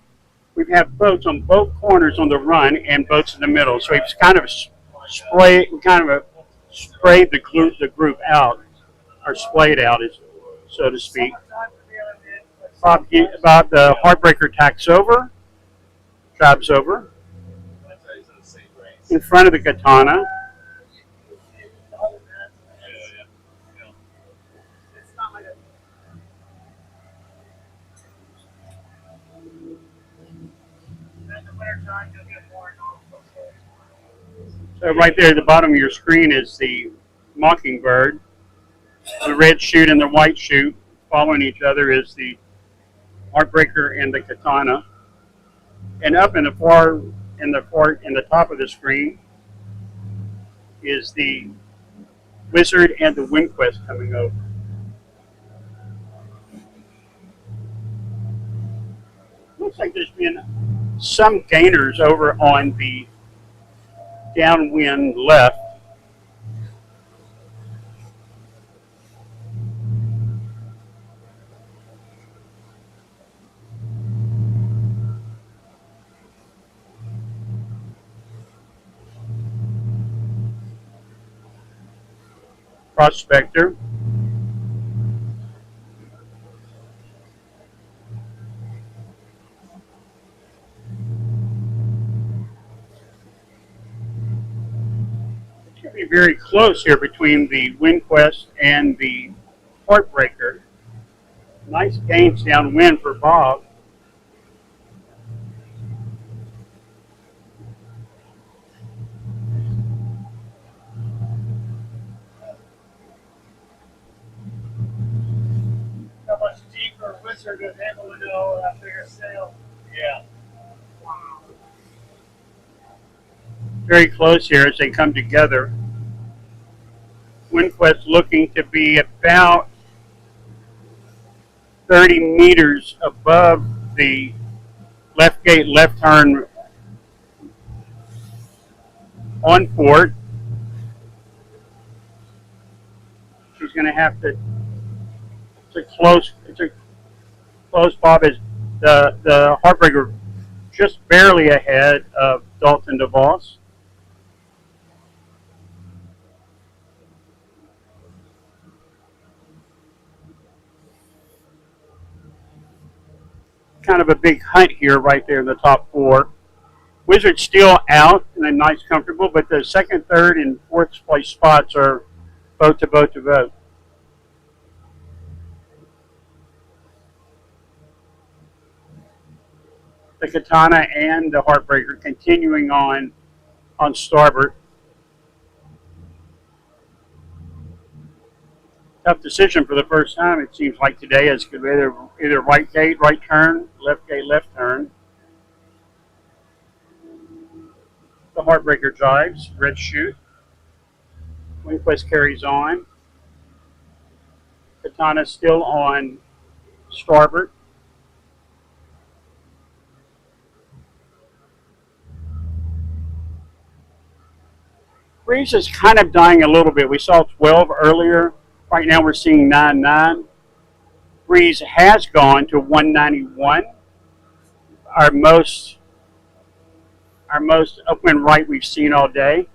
we have boats on both corners on the run and boats in the middle. So we've kind of sprayed the group out, or splayed out, so to speak. Bob the Heartbreaker tacks over, drives over in front of the Katana. So right there at the bottom of your screen is the Mockingbird. The red chute and the white chute following each other is the Heartbreaker and the Katana. And up in the top of the screen is the Wizard and the WinQuest coming over. Looks like there's been some gainers over on the downwind left. Prospector. It should be very close here between the WinQuest and the Heartbreaker. Nice gains downwind for Bob. How much deeper Wizard is able to go that bigger sail? Yeah. Wow. Very close here as they come together. WinQuest looking to be about 30 meters above the left gate, left turn on port. She's going to have to close Bob is the Heartbreaker just barely ahead of Dalton DeVos. Kind of a big hunt here right there in the top four. Wizard's still out and a nice comfortable, but the second, third, and fourth place spots are boat to boat to boat. The Katana and the Heartbreaker continuing on starboard. Tough decision for the first time, it seems like today, as could be either right gate, right turn, left gate, left turn. The Heartbreaker drives, red chute. WinQuest carries on. Katana still on starboard. Breeze is kind of dying a little bit. We saw 12 earlier. Right now we're seeing 9.9. Breeze has gone to 191. Our most upwind right we've seen all day.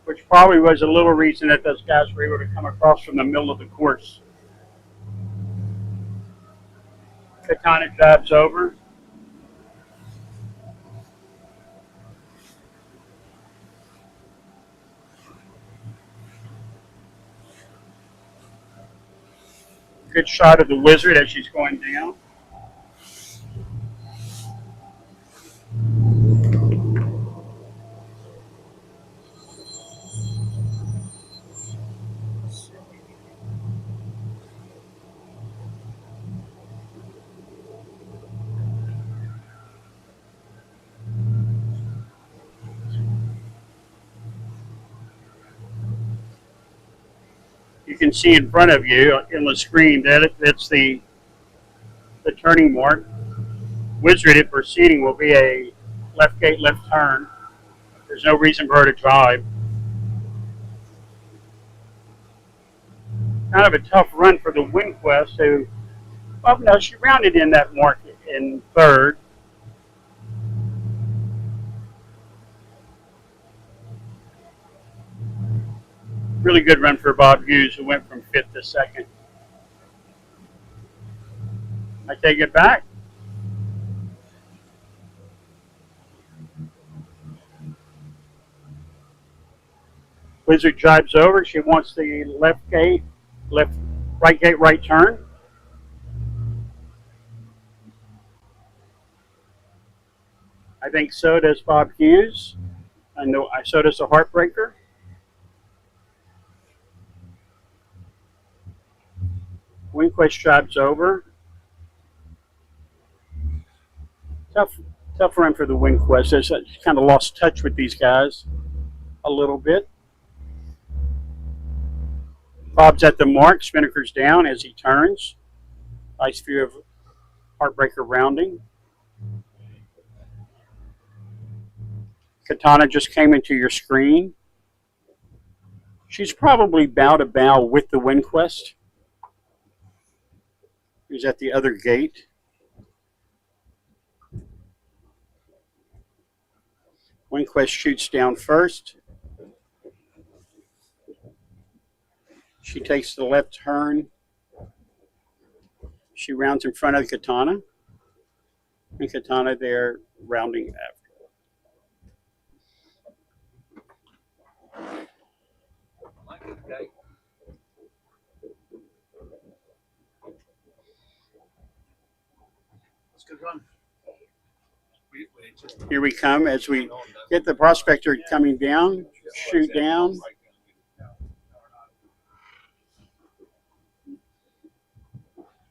Which probably was a little reason that those guys were able to come across from the middle of the course. Katana drives over. Good shot of the wizard as she's going down. You can see in front of you in the screen that that's the turning mark. Wizard at proceeding will be a left gate, left turn. There's no reason for her to drive. Kind of a tough run for the WinQuest, who, well, no, she rounded in that mark in third. Really good run for Bob Hughes, who went from fifth to second. I take it back. Wizard drives over. She wants the left gate, right gate, right turn. I think so does Bob Hughes. I know so does the Heartbreaker. WinQuest drives over. Tough run for the WinQuest. She's kind of lost touch with these guys a little bit. Bob's at the mark. Spinnaker's down as he turns. Nice view of Heartbreaker rounding. Katana just came into your screen. She's probably bow to bow with the WinQuest, who's at the other gate. WinQuest shoots down first. She takes the left turn. She rounds in front of Katana. And Katana there rounding after. That's a good run. Here we come as we get the prospector coming down, shoot down.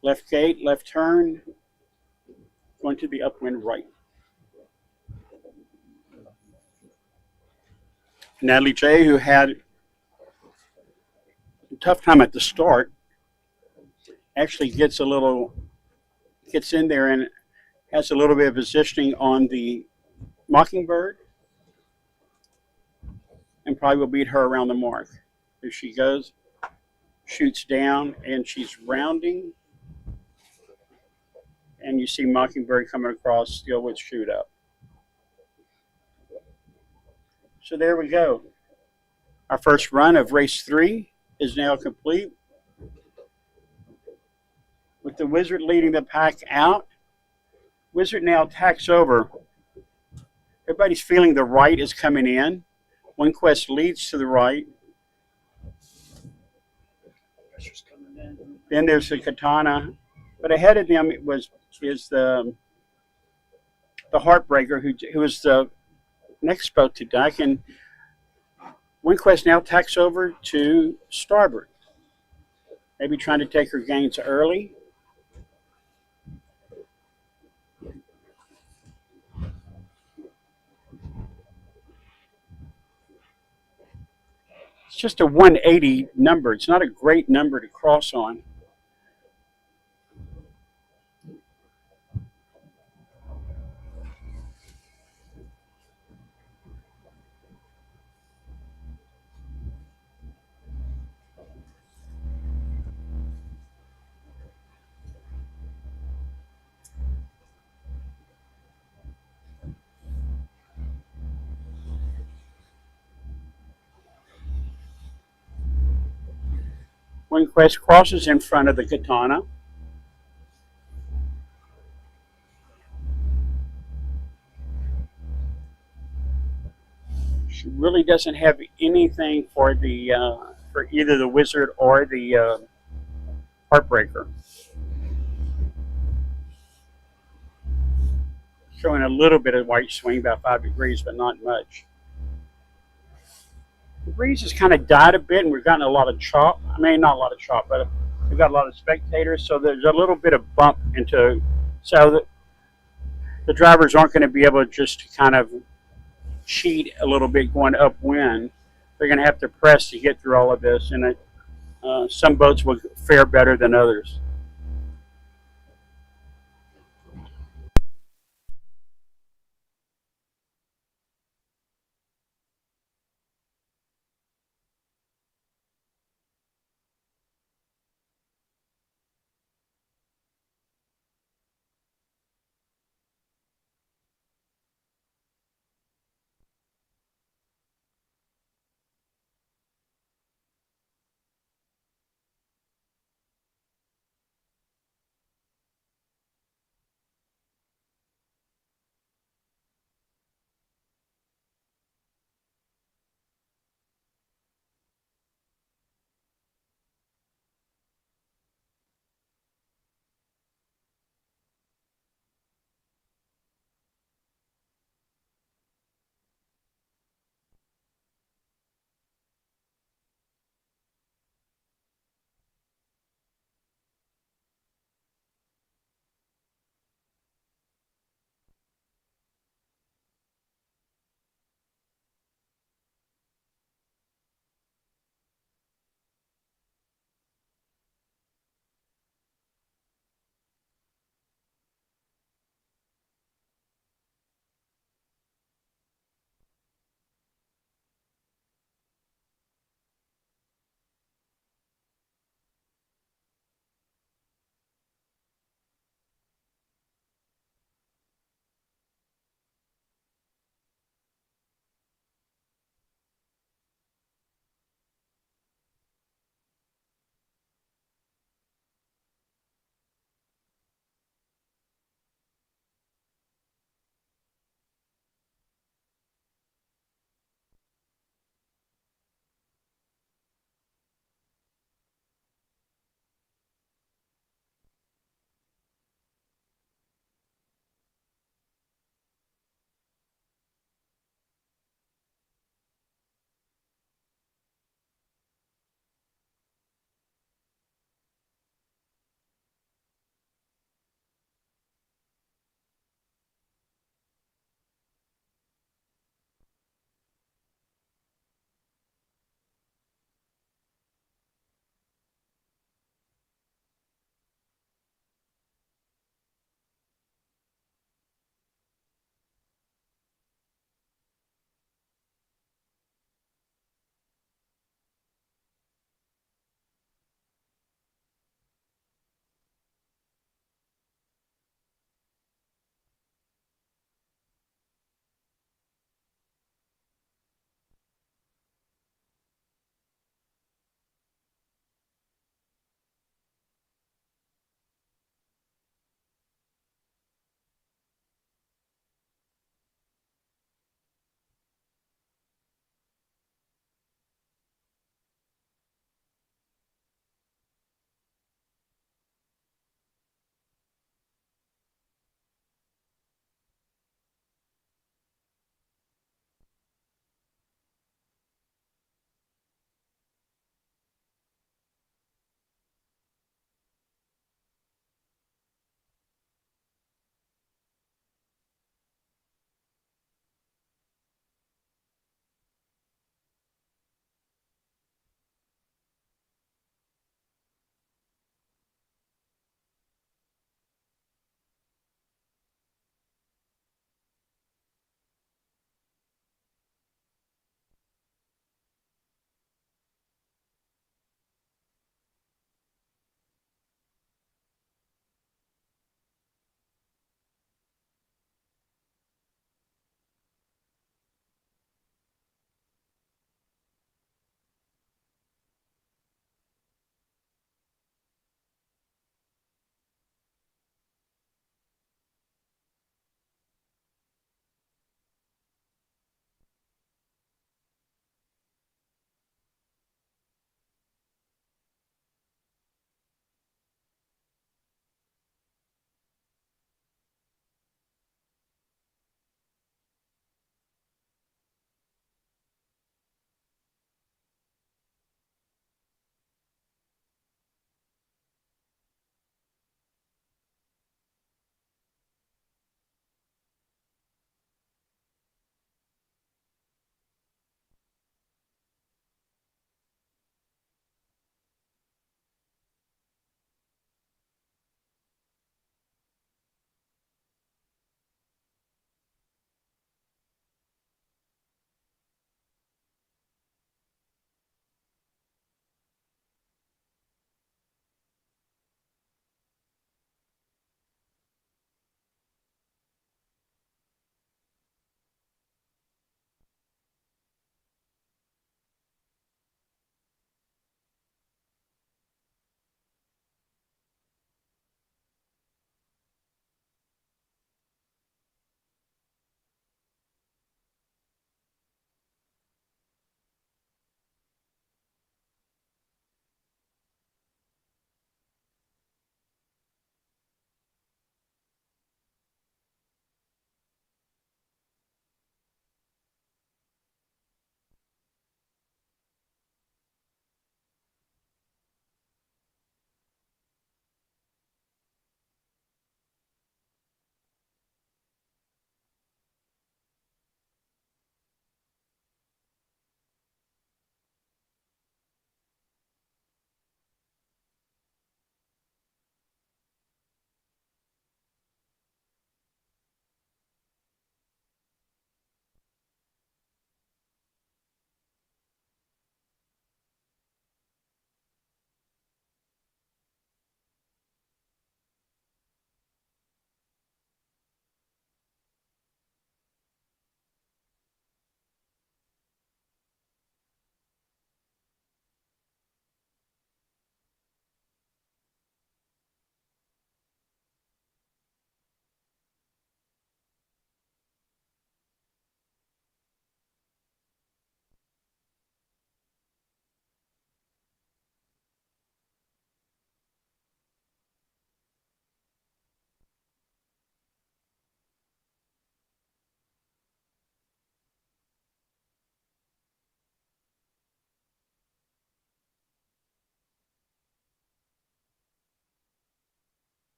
Left gate, left turn, going to the upwind right. Natalie J., who had a tough time at the start, actually gets in there and has a little bit of positioning on the Mockingbird and probably will beat her around the mark. There she goes, shoots down, and she's rounding. And you see Mockingbird coming across still with shoot up. So there we go. Our first run of race 3 is now complete, with the Wizard leading the pack out. Wizard now tacks over. Everybody's feeling the right is coming in. WinQuest leads to the right. Then there's the Katana, but ahead of them is the Heartbreaker, who is the next boat to dock, and WinQuest now tacks over to starboard, maybe trying to take her gains early. It's just a 180 number. It's not a great number to cross on. WinQuest crosses in front of the Katana. She really doesn't have anything for the for either the Wizard or the Heartbreaker. Showing a little bit of white swing, about 5 degrees, but not much. The breeze has kind of died a bit, and we've gotten a lot of chop. I mean, not a lot of chop, but we've got a lot of spectators, so there's a little bit of bump into, so that the drivers aren't going to be able just to kind of cheat a little bit going upwind. They're going to have to press to get through all of this, and some boats will fare better than others.